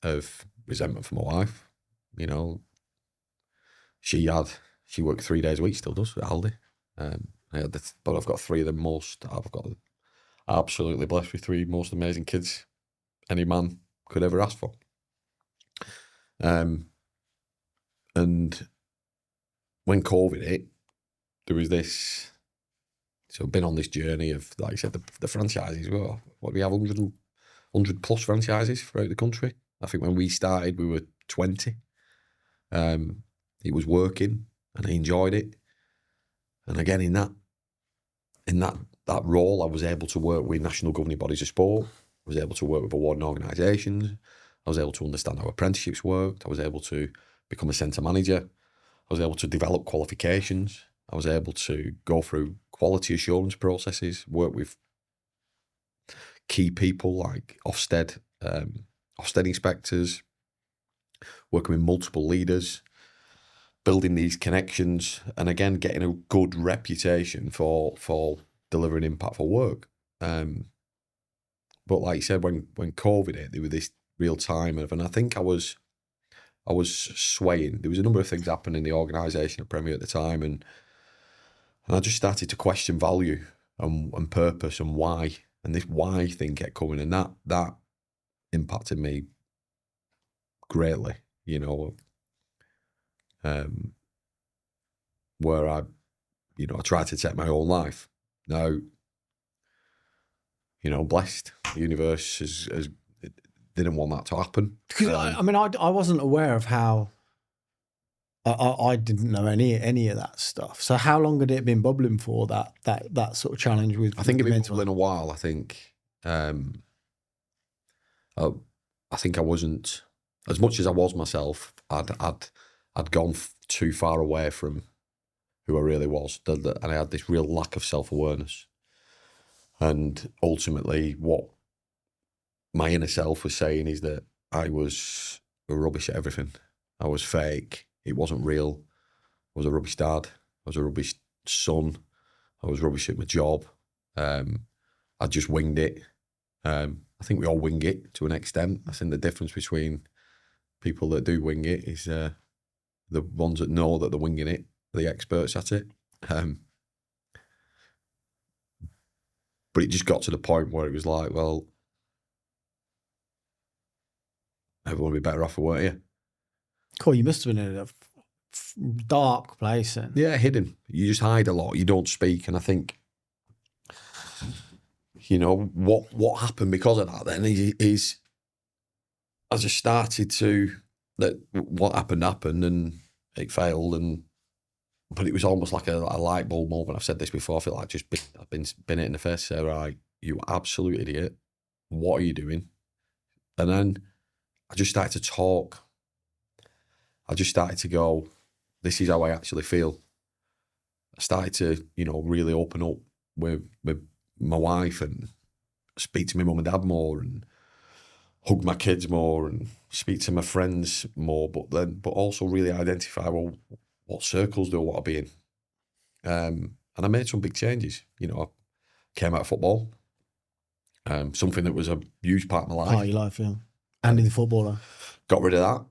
of resentment from my wife. You know, she worked 3 days a week, still does, at Aldi. But I've got three of them I've got absolutely blessed with three most amazing kids any man could ever ask for. And when COVID hit, there was this, so I've been on this journey of, like I said, the franchises. Well, what do we have, 100 plus franchises throughout the country? I think when we started, we were 20. It was working and I enjoyed it. And again, in that role, I was able to work with national governing bodies of sport. I was able to work with awarding organisations. I I was able to understand how apprenticeships worked. I was able to become a centre manager. I was able to develop qualifications. I was able to go through quality assurance processes, work with key people like Ofsted inspectors, working with multiple leaders, building these connections, and again, getting a good reputation for delivering impactful work. But like you said, when COVID hit, there was this real time of, and I think I was swaying. There was a number of things happening in the organisation at Premier at the time, and I just started to question value and purpose and why. And this why thing kept coming, and that impacted me greatly, you know. Where I tried to take my own life. Now, you know, blessed. The universe has didn't want that to happen. Because I wasn't aware of how. I didn't know any of that stuff. So how long had it been bubbling for, that sort of challenge with? I think it'd been bubbling a while. I think I wasn't, as much as I was myself. I'd gone too far away from who I really was, and I had this real lack of self-awareness. And ultimately, what my inner self was saying is that I was rubbish at everything. I was fake. It wasn't real. I was a rubbish dad. I was a rubbish son. I was rubbish at my job. I just winged it. I think we all wing it to an extent. I think the difference between people that do wing it is the ones that know that they're winging it, the experts at it. But it just got to the point where it was like, well, everyone would be better off, weren't you? Cool, you must have been in a dark place. Yeah, hidden. You just hide a lot. You don't speak. And I think, you know, what happened because of that then is I just started to, that what happened and it failed, but it was almost like a light bulb moment. I've said this before. I feel like I've been hit in the face. Say, right, you absolute idiot. What are you doing? And then I just started to talk. I just started to go, this is how I actually feel. I started to, you know, really open up with my wife and speak to my mum and dad more and hug my kids more and speak to my friends more, but also really identify, well, what circles do I want to be in? And I made some big changes. You know, I came out of football, something that was a huge part of my life. Part of your life, yeah. And in the footballer. Got rid of that.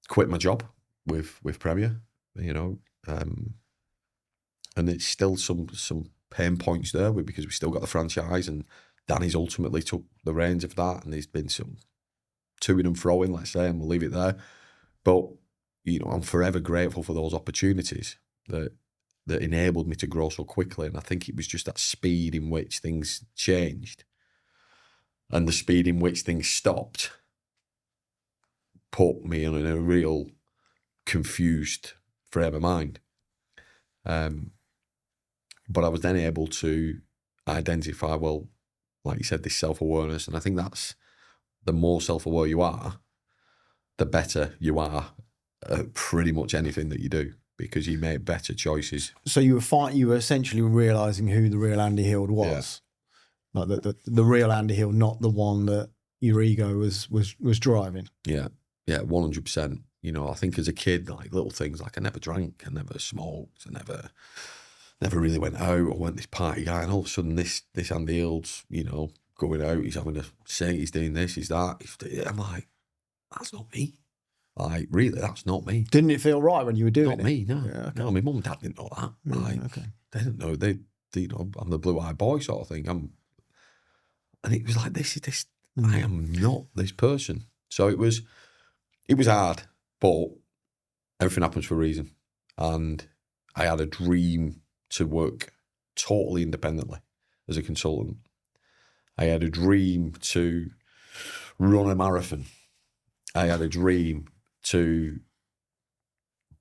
Quit my job with Premier, you know. And it's still some pain points there because we still got the franchise, and Danny's ultimately took the reins of that, and there's been some toing and froing, let's say, and we'll leave it there. But, you know, I'm forever grateful for those opportunities that enabled me to grow so quickly. And I think it was just that speed in which things changed and the speed in which things stopped put me in a real confused frame of mind. But I was then able to identify, well, like you said, this self-awareness. And I think that's, the more self-aware you are, the better you are at pretty much anything that you do, because you make better choices. So you were essentially realising who the real Andy Hill was. Yeah. Like the real Andy Hill, not the one that your ego was driving. Yeah, 100%. You know, I think as a kid, like little things like I never drank, I never smoked, I never really went out. I went this party guy, and all of a sudden this Andy Hill's, you know, going out, he's having a say, he's doing this, he's that. I'm like, that's not me. Like, really, that's not me. Didn't it feel right when you were doing it? Not me, no. Yeah, okay. No, my mum and dad didn't know that. Like, okay. They didn't know. They, you know, I'm the blue-eyed boy sort of thing. And it was like, I am not this person. So it was hard, but everything happens for a reason. And I had a dream to work totally independently as a consultant. I had a dream to run a marathon. I had a dream to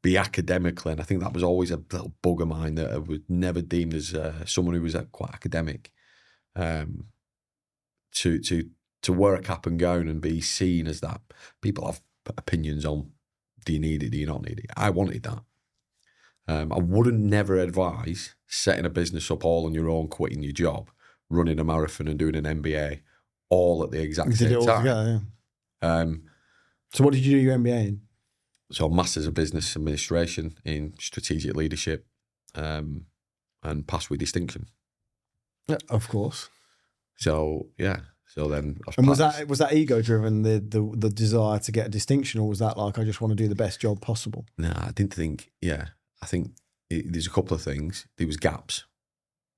be academically, and I think that was always a little bug of mine, that I was never deemed as someone who was quite academic. To to wear a cap and gown and be seen as that. People have opinions on, do you need it, do you not need it? I wanted that. I wouldn't never advise setting a business up all on your own, quitting your job, running a marathon and doing an MBA all at the exact You did it same all time. together, yeah. So what did you do your MBA in? So Masters of Business Administration in Strategic Leadership, and passed with distinction. Yeah, of course. So yeah. So then, and was that ego driven, the desire to get a distinction, or was that like, I just want to do the best job possible? No, I didn't think. Yeah, I think there's a couple of things. There was gaps.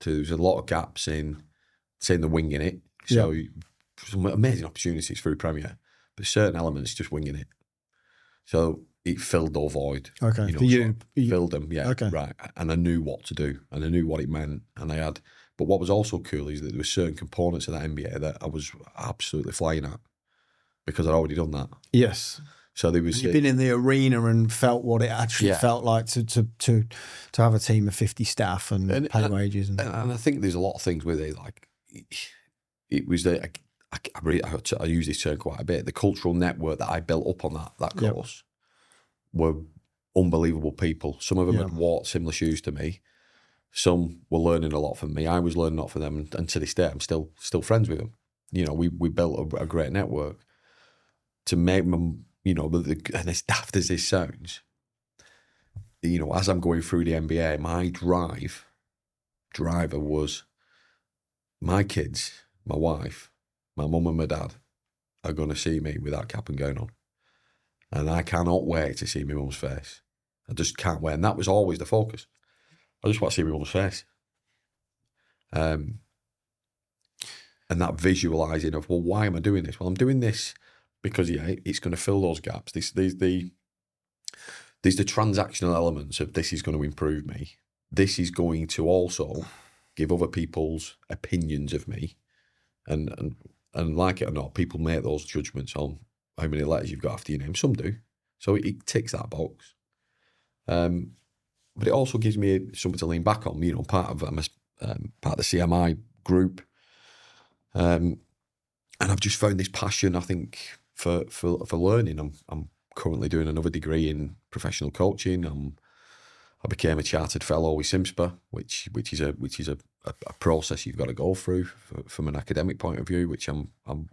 So there was a lot of gaps in saying the winging it. So some amazing opportunities through Premier, but certain elements just winging it. So it filled the void. Okay, for you filled them. Yeah, okay, right. And I knew what to do, and I knew what it meant, and I had. But what was also cool is that there were certain components of that MBA that I was absolutely flying at because I'd already done that. Yes. So there was. You've been in the arena and felt what it actually felt like to have a team of 50 staff and pay wages. And I think there's a lot of things with it. Like it was the I use this term quite a bit. The cultural network that I built up on that course were unbelievable people. Some of them had walked similar shoes to me. Some were learning a lot from me. I was learning a lot from them, and to this day, I'm still friends with them. You know, we built a great network to make them. You know, and as daft as this sounds, you know, as I'm going through the MBA, my driver was my kids, my wife, my mum and my dad are going to see me with that cap and gown on, and I cannot wait to see my mum's face. I just can't wait, and that was always the focus. I just want to see my mum's face. And that visualising of, well, why am I doing this? Well, I'm doing this because, it's going to fill those gaps. There's the transactional elements of this is going to improve me. This is going to also give other people's opinions of me. And like it or not, people make those judgments on how many letters you've got after your name. Some do. So it ticks that box. But it also gives me something to lean back on. You know, part of the CMI group, and I've just found this passion. I think for learning. I'm currently doing another degree in professional coaching. I became a chartered fellow with SIMSPA, which is a process you've got to go through from an academic point of view, which I'm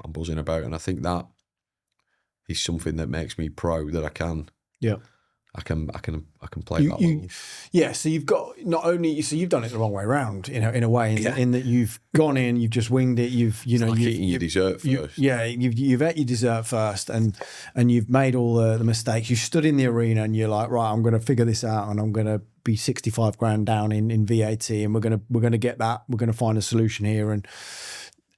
buzzing about, and I think that is something that makes me proud that I can. Yeah. I can play that level. Yeah, so you've got you've done it the wrong way around, in a way, in that you've gone in, you've just winged it, you've eating your dessert first. You've ate your dessert first, and you've made all the mistakes. You stood in the arena and you're like, right, I'm going to figure this out, and I'm going to be 65 grand down in VAT, and we're going to get that. We're going to find a solution here,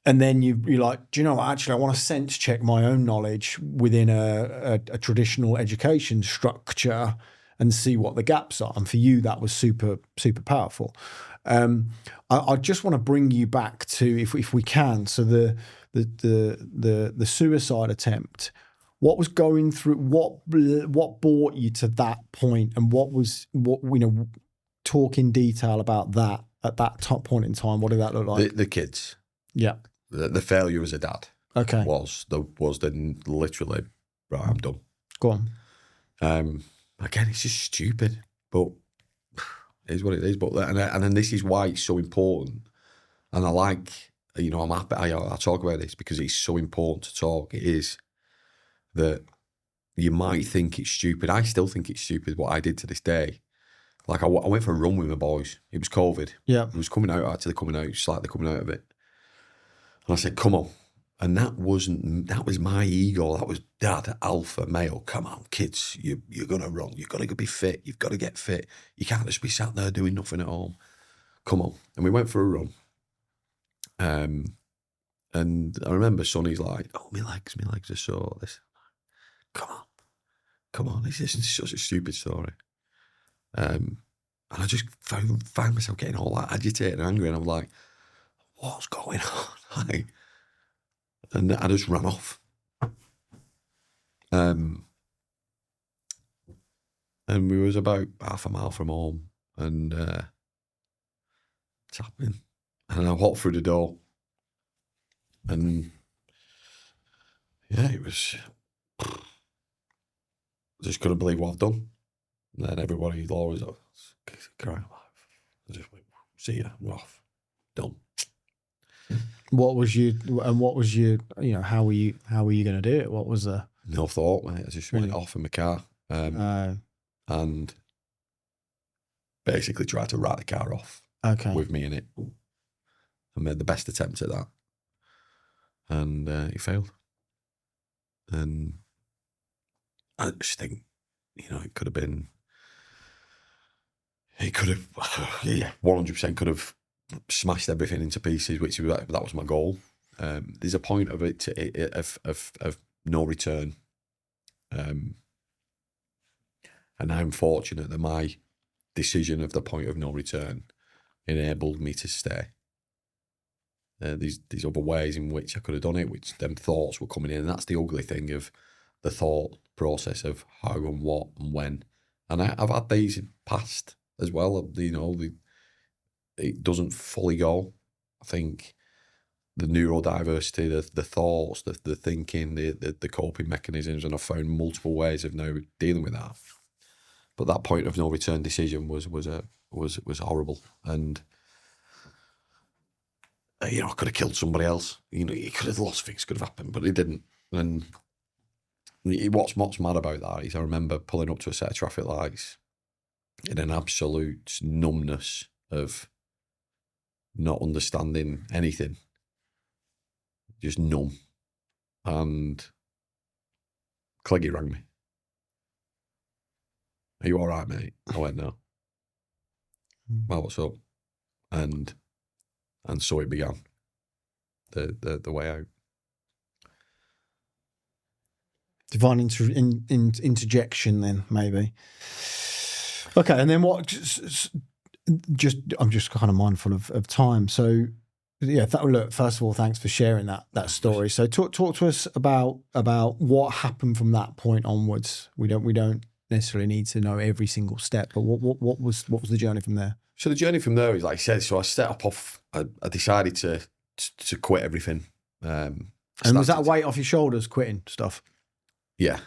and then you're like, do you know what? Actually, I want to sense check my own knowledge within a traditional education structure and see what the gaps are. And for you, that was super, super powerful. I just want to bring you back to, if we can, so the suicide attempt. What was going through? What brought you to that point, and talk in detail about that at that top point in time. What did that look like? The kids. Yeah. The failure as a dad. Okay. Was then literally, right, I'm done. Go on. Again, it's just stupid, but it is what it is. But and then this is why it's so important. And I like, I'm happy. I talk about this because it's so important to talk. It is that you might think it's stupid. I still think it's stupid what I did to this day. Like I went for a run with my boys. It was COVID. Yeah. It was slightly coming out of it. And I said, come on. And that was my ego. That was dad, alpha, male. Come on, kids, you're going to run. You've got to be fit. You've got to get fit. You can't just be sat there doing nothing at home. Come on. And we went for a run. And I remember Sonny's like, oh, my legs are sore. This, come on. This is such a stupid story. And I just found myself getting all that agitated and angry. And I'm like, what's going on? And I just ran off. And we was about half a mile from home, and tapping, and I walked through the door, and Yeah, it was. I just couldn't believe what I've done. And then everybody always, crying. I just went, see ya, I'm off, done. What was your, how were you going to do it? What was the... No thought, mate. I just went off in my car and basically tried to write the car off with me in it. I made the best attempt at that. And he failed. And I just think, it could have been, he could have, 100% could have smashed everything into pieces, that was my goal. There's a point of it of no return. And I'm fortunate that my decision of the point of no return enabled me to stay. These other ways in which I could have done it, which them thoughts were coming in, and that's the ugly thing of the thought process of how and what and when. And I've had these past as well. It doesn't fully go. I think the neurodiversity, the thoughts, the thinking, the coping mechanisms, and I've found multiple ways of now dealing with that. But that point of no return decision was horrible, and I could have killed somebody else. It could have, lots of things could have happened, but it didn't. And what's mad about that is I remember pulling up to a set of traffic lights in an absolute numbness of not understanding anything, just numb. And Cleggy rang me. Are you all right, mate? I went, no. Well, what's up? And so it began, the way out. Divine interjection, then maybe. Okay, and then what? I'm just kind of mindful of time. So, yeah. Look, first of all, thanks for sharing that story. So, talk to us about what happened from that point onwards. We don't necessarily need to know every single step, but what was the journey from there? So the journey from there is, like I said, so I set up off. I decided to quit everything. And was that a weight off your shoulders, quitting stuff? Yeah.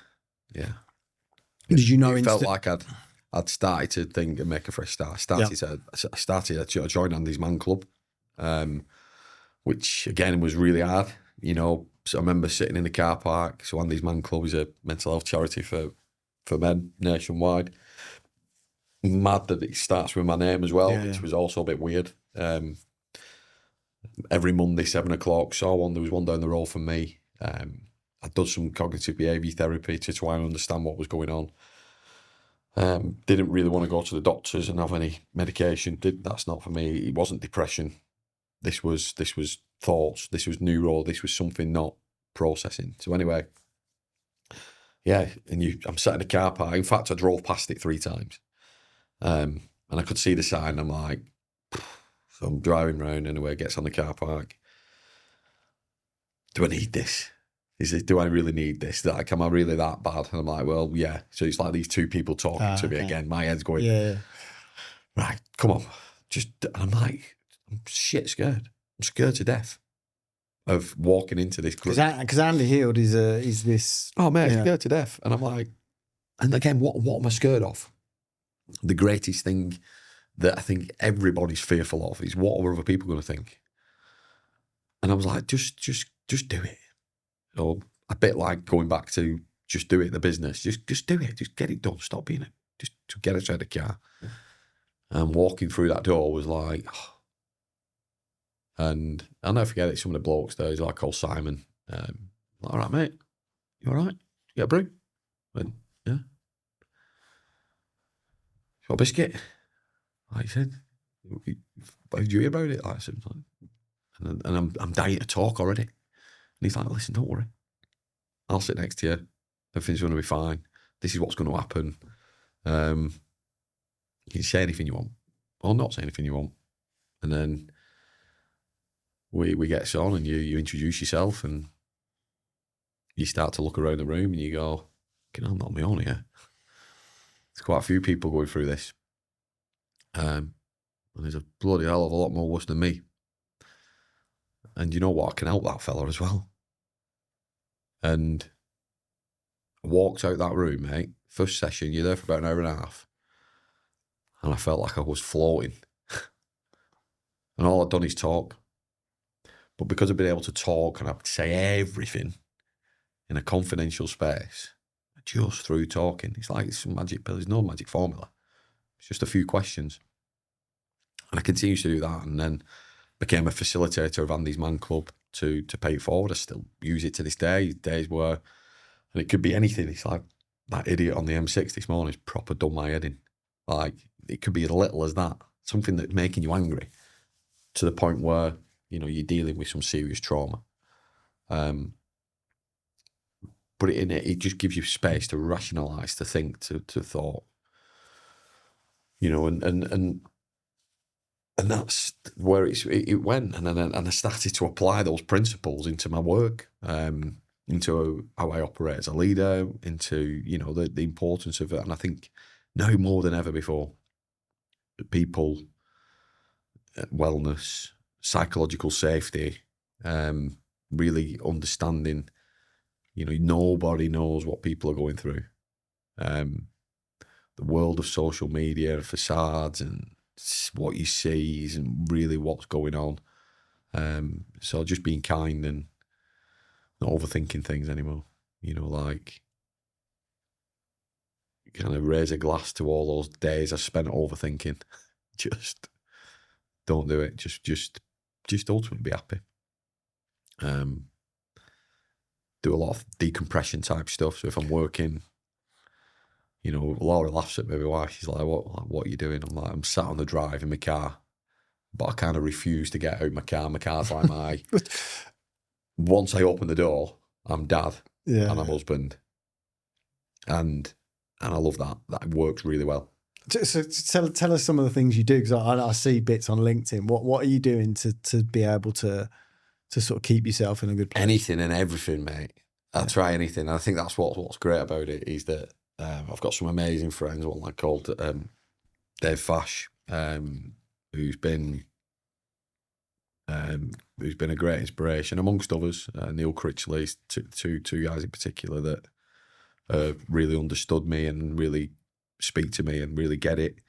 Did you know? It felt like I'd started to think and make a fresh start. I joined Andy's Man Club, which again was really hard. So I remember sitting in the car park. So Andy's Man Club is a mental health charity for men nationwide. Mad that it starts with my name as well, which was also a bit weird. Every Monday, 7:00, there was one down the road from me. I'd done some cognitive behaviour therapy to try and understand what was going on. Didn't really want to go to the doctors and have any medication. That's not for me. It wasn't depression. This was thoughts. This was neuro. This was something not processing. So anyway, I'm sat in a car park. In fact, I drove past it 3 times. And I could see the sign. I'm like, so I'm driving round anyway, gets on the car park. Do I need this? Do I really need this? Like, am I really that bad? And I'm like, well, yeah. So it's like these 2 people talking to me again. My head's going, right, come on. And I'm like, I'm shit scared. I'm scared to death of walking into this group. Because Andy Heald is this... Oh, mate, I'm scared to death. And I'm like, and again, what am I scared of? The greatest thing that I think everybody's fearful of is, what are other people going to think? And I was like, just do it. So a bit like going back to just do it, the business. Just do it. Just get it done. Stop being it. Just to get us out of the car. And walking through that door was like, oh. And I'll never forget it. Some of the blokes there, he's like called Simon. All right, mate. You all right? You got a brew? I went, yeah. You got a biscuit? Like you said, did you hear about it? Like I said, and I'm dying to talk already. And he's like, listen, don't worry. I'll sit next to you. Everything's going to be fine. This is what's going to happen. You can say anything you want, or not say anything you want. And then we get on, and you introduce yourself, and you start to look around the room, and you go, I'm not on my own here. There's quite a few people going through this. And there's a bloody hell of a lot more worse than me. And you know what? I can help that fella as well. And I walked out that room, mate. First session, you're there for about an hour and a half. And I felt like I was floating. And all I'd done is talk. But because I've been able to talk and I could say everything in a confidential space, just through talking, it's like it's some magic pill. There's no magic formula. It's just a few questions. And I continued to do that, and then became a facilitator of Andy's Man Club to pay it forward. I still use it to this day. Days where, and it could be anything. It's like that idiot on the M6 this morning's proper done my head in. Like, it could be as little as that. Something that's making you angry to the point where, you know, you're dealing with some serious trauma. But it just gives you space to rationalise, to think, to thought. You know, and that's where it went. And then I started to apply those principles into my work, into how I operate as a leader, into, you know, the importance of it. And I think now more than ever before, people, wellness, psychological safety, really understanding, you know, nobody knows what people are going through. The world of social media, facades, and what you see isn't really what's going on. So just being kind and not overthinking things anymore. You know, like, kind of raise a glass to all those days I spent overthinking. Just don't do it. Just ultimately be happy. Do a lot of decompression type stuff. So if I'm working, you know, Laura laughs at me, my wife. She's like, what are you doing? I'm like, I'm sat on the drive in my car, but I kind of refuse to get out my car. My car's like my... Once I open the door, I'm dad and I'm husband. And I love that. That works really well. So tell us some of the things you do, because I see bits on LinkedIn. What are you doing to be able to sort of keep yourself in a good place? Anything and everything, mate. I try anything. And I think that's what's great about it, is that I've got some amazing friends. One like called Dave Fash, who's been a great inspiration amongst others. Neil Critchley, two guys in particular that really understood me and really speak to me and really get it.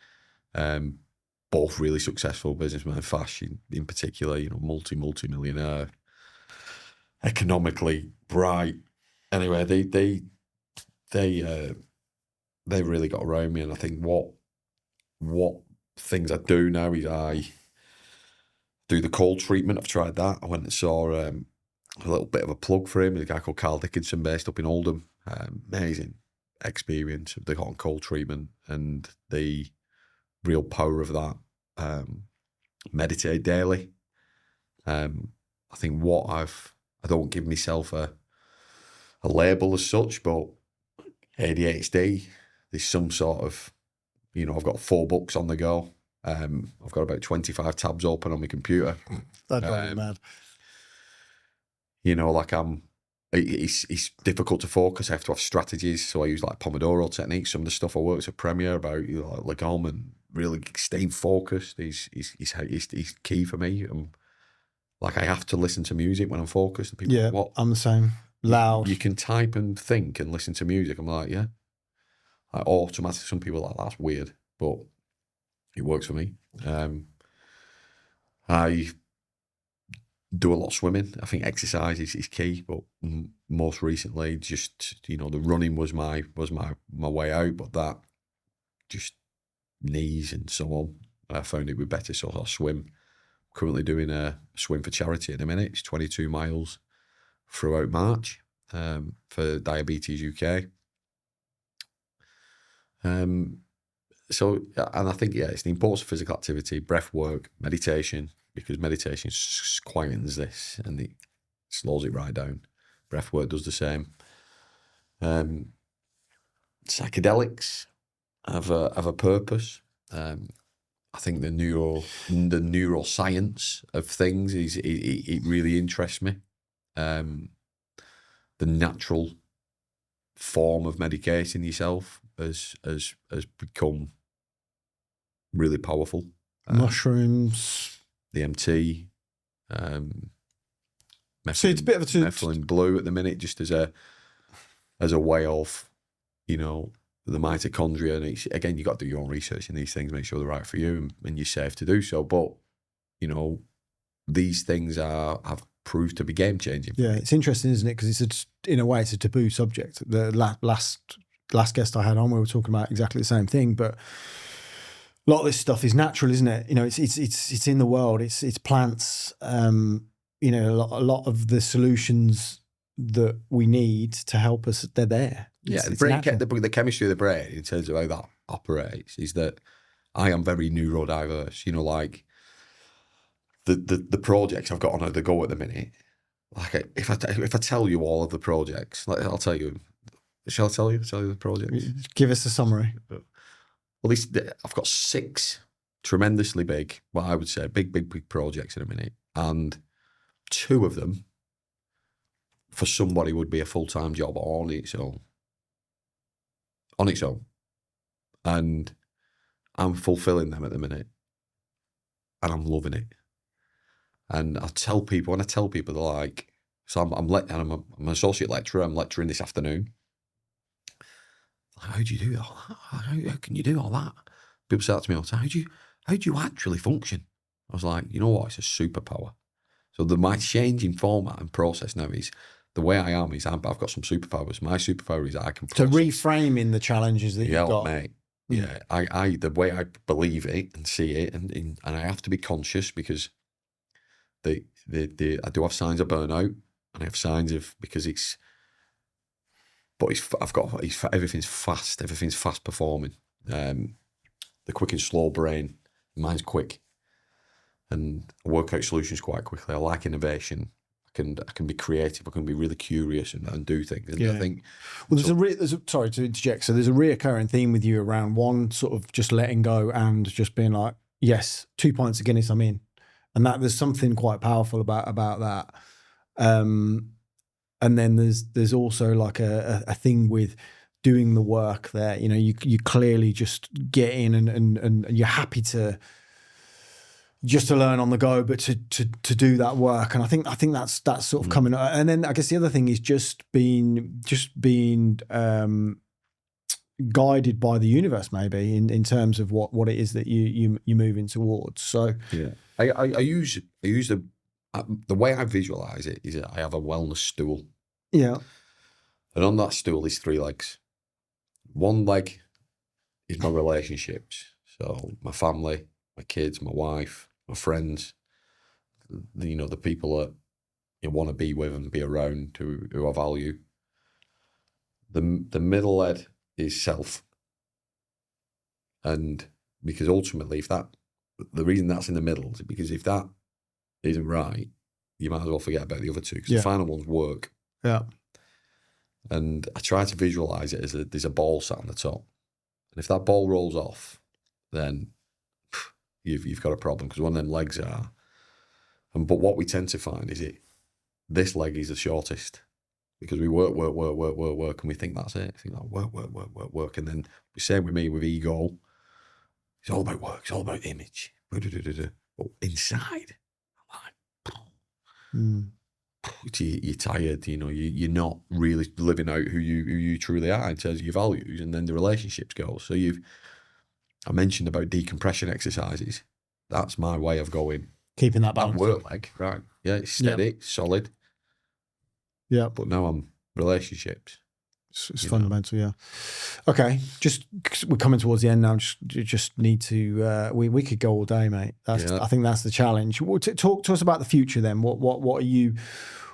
Both really successful businessmen. Fash in particular, you know, multi-millionaire, economically bright. Anyway, they really got around me, and I think what things I do now is I do the cold treatment. I've tried that. I went and saw a little bit of a plug for him. A guy called Carl Dickinson, based up in Oldham. Amazing experience of the hot and cold treatment and the real power of that. Meditate daily. I think I don't give myself a label as such, but ADHD, there's some sort of, you know, I've got 4 books on the go. I've got about 25 tabs open on my computer. That drives me mad. You know, like it's difficult to focus. I have to have strategies. So I use like Pomodoro techniques. Some of the stuff I worked at Premier about, you know, like Legom, and really staying focused is key for me. Like, I have to listen to music when I'm focused. And people, yeah, what? I'm the same. Loud. You can type and think and listen to music. I'm like, yeah. Like, automatically, some people are like, that's weird, but it works for me. I do a lot of swimming. I think exercise is key, but most recently, just, you know, the running was my way out, but that just knees and so on, I found it would be better, so I'll swim. Currently doing a swim for charity at the minute. It's 22 miles throughout March for Diabetes UK. So, and I think, yeah, it's the importance of physical activity, breath work, meditation, because meditation quietens this and it slows it right down. Breath work does the same. Psychedelics have a purpose. I think the neuroscience of things it really interests me. The natural form of medicating yourself has become really powerful. Mushrooms, DMT, So it's a bit of a Methylene blue at the minute, just as a way of, you know, the mitochondria. And it's, again, you got to do your own research in these things, make sure they're right for you, and you're safe to do so. But, you know, these things have proved to be game changing. Yeah, it's interesting, isn't it? Because in a way, it's a taboo subject. The last guest I had on, we were talking about exactly the same thing, but a lot of this stuff is natural, isn't it? You know, it's in the world. It's plants. You know, a lot of the solutions that we need to help us, they're there. The chemistry of the brain, in terms of how that operates, is that I am very neurodiverse. You know, like the projects I've got on the go at the minute. Like if I tell you all of the projects, like I'll tell you. Shall I tell you the projects? Give us a summary. Well, I've got 6 tremendously big, what I would say, big projects in a minute, and 2 of them for somebody would be a full-time job on its own. And I'm fulfilling them at the minute, and I'm loving it. And when I tell people, they're like, so I'm an associate lecturer. I'm lecturing this afternoon. How do you do all that? How can you do all that? People say that to me all the time. How do you actually function? I was like, you know what? It's a superpower. So my changing format and process now is the way I am. I've got some superpowers. My superpower is I can process. So reframing the challenges that you've got, mate. Yeah, I the way I believe it and see it, and I have to be conscious, because I do have signs of burnout, and I have signs of, because it's. But everything's fast performing. The quick and slow brain, mine's quick, and I work out solutions quite quickly. I like innovation. I can be creative. I can be really curious and do things. And I think, well, sorry to interject. So there's a reoccurring theme with you around one sort of just letting go and just being like, yes, 2 pints of Guinness, I'm in, and that there's something quite powerful about that. And then there's also like a thing with doing the work there. You know, you clearly just get in and you're happy to learn on the go, but to do that work. And I think that's sort of coming. And then I guess the other thing is just being guided by the universe, maybe in terms of what it is that you're moving towards. So yeah, I use the way I visualize it is that I have a wellness stool. Yeah. And on that stool is 3 legs. One leg is my relationships. So my family, my kids, my wife, my friends, the people that you want to be with and be around, who I value. The middle leg is self. And because ultimately, the reason that's in the middle is because if that isn't right, you might as well forget about the other 2, because the final one's work. Yeah. And I try to visualize it as there's a ball sat on the top. And if that ball rolls off, then you've got a problem, because one of them legs are. But what we tend to find is this leg is the shortest, because we work, and we think that's it. Think like work. And then the same with me with ego. It's all about work. It's all about image. But inside, I'm like, you're tired, you're not really living out who you truly are in terms of your values, and then the relationships go. So I mentioned about decompression exercises. That's my way of going. Keeping that balance. Work leg, right? Yeah, it's steady, solid. Yeah. But now I'm relationships. It's fundamental, yeah. Okay, we're coming towards the end now. Just need to. We could go all day, mate. I think that's the challenge. Talk to us about the future then. What are you?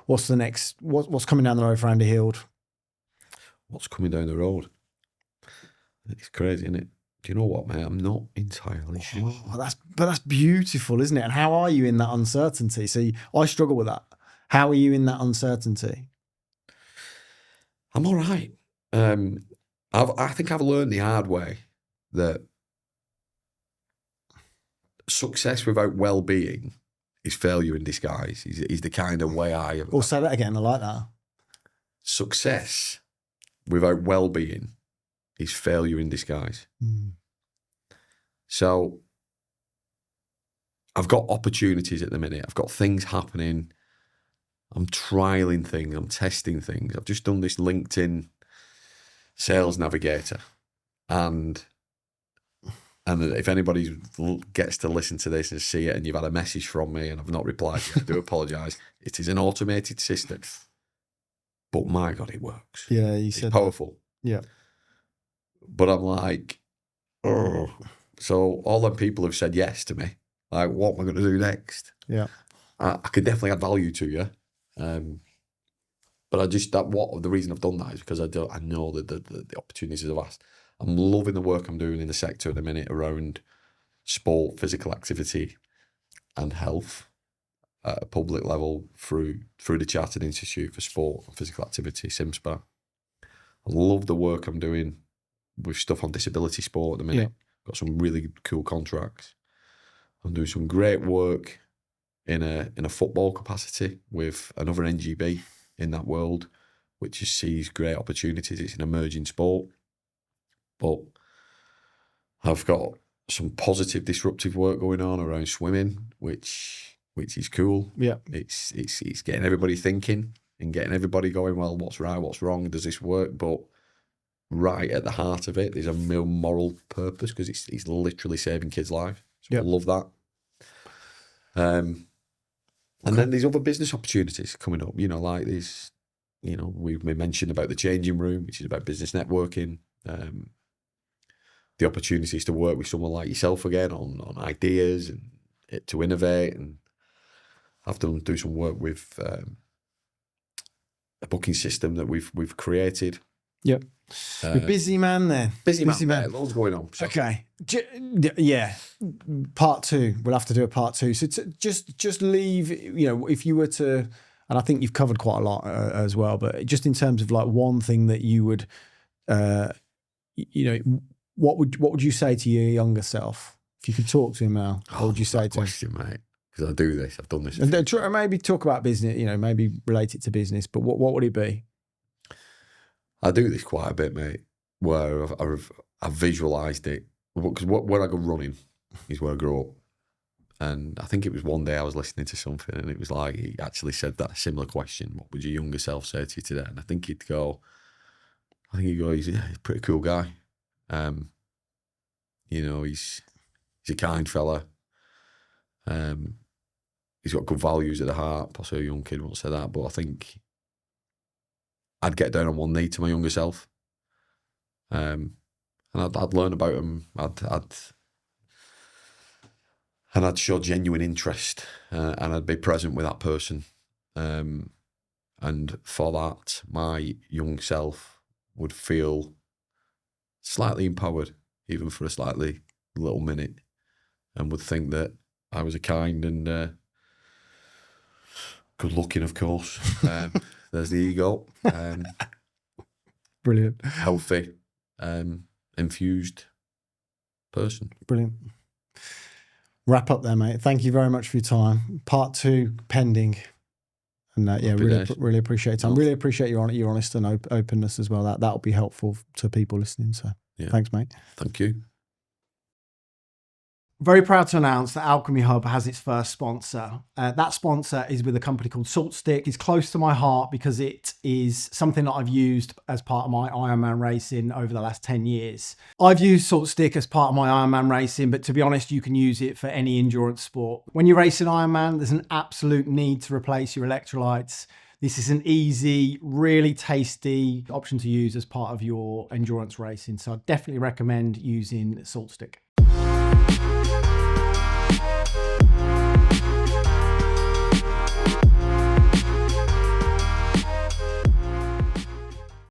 What's the next? What's coming down the road for Andy Hield? What's coming down the road? It's crazy, isn't it? Do you know what, mate? I'm not entirely sure. That's beautiful, isn't it? And how are you in that uncertainty? See, I struggle with that. How are you in that uncertainty? I'm all right. I think I've learned the hard way that success without well-being is failure in disguise. Is the kind of way I... Well, say that again. I like that. Success without well-being is failure in disguise. So I've got opportunities at the minute. I've got things happening I'm trialing things. I'm testing things. I've just done this LinkedIn Sales Navigator, and if anybody gets to listen to this and see it, and you've had a message from me and I've not replied, I do apologise. It is an automated system, but my God, it works. Yeah, you said it's powerful. That. Yeah, but I'm like, oh. So all them people have said yes to me. Like, what am I going to do next? Yeah, I could definitely add value to you. But the reason I've done that is because I know that the opportunities are vast. I'm loving the work I'm doing in the sector at the minute around sport, physical activity, and health at a public level through the Chartered Institute for Sport and Physical Activity, SIMSPA. I love the work I'm doing with stuff on disability sport at the minute. Yeah. Got some really good contracts. I'm doing some great work in a football capacity with another NGB in that world, which just sees great opportunities. It's an emerging sport. But I've got some positive disruptive work going on around swimming, which is cool. Yeah. It's getting everybody thinking and getting everybody going, well, what's right, what's wrong, does this work? But right at the heart of it, there's a moral purpose, because it's literally saving kids' lives. So I love that. And then there's other business opportunities coming up, like these, we mentioned about the changing room, which is about business networking. The opportunities to work with someone like yourself again on ideas and to innovate, and I've do some work with a booking system that we've created. Yep. You're busy man then. Busy man. Loads going on. So. Okay. Yeah. Part 2. We'll have to do a part 2. So just leave, if you were to, and I think you've covered quite a lot as well, but just in terms of like one thing that you would, what would you say to your younger self if you could talk to him now? What would you say to him? Mate, because I do this. I've done this. Maybe talk about business. Maybe relate it to business. But what would it be? I do this quite a bit, mate. Where I've visualised it, because where I go running is where I grew up. And I think it was one day I was listening to something, and it was like he actually said that similar question: what would your younger self say to you today? And I think he'd go, he's a pretty cool guy. He's a kind fella. He's got good values at the heart. Possibly a young kid won't say that, but I think I'd get down on one knee to my younger self, and I'd learn about him. I'd show genuine interest, and I'd be present with that person. And for that, my young self would feel slightly empowered, even for a slightly little minute, and would think that I was a kind and good looking, of course. There's the ego. Brilliant. Healthy, infused person. Brilliant. Wrap up there, mate. Thank you very much for your time. Part 2 pending. And really appreciate your time. Really appreciate your honest and openness as well. That'll be helpful to people listening. So thanks, mate. Thank you. Very proud to announce that Alchemy Hub has its first sponsor. That sponsor is with a company called Salt Stick. It's close to my heart because it is something that I've used as part of my Ironman racing over the last 10 years. I've used Salt Stick as part of my Ironman racing, but to be honest, you can use it for any endurance sport. When you're racing Ironman, there's an absolute need to replace your electrolytes. This is an easy, really tasty option to use as part of your endurance racing. So I definitely recommend using Salt Stick.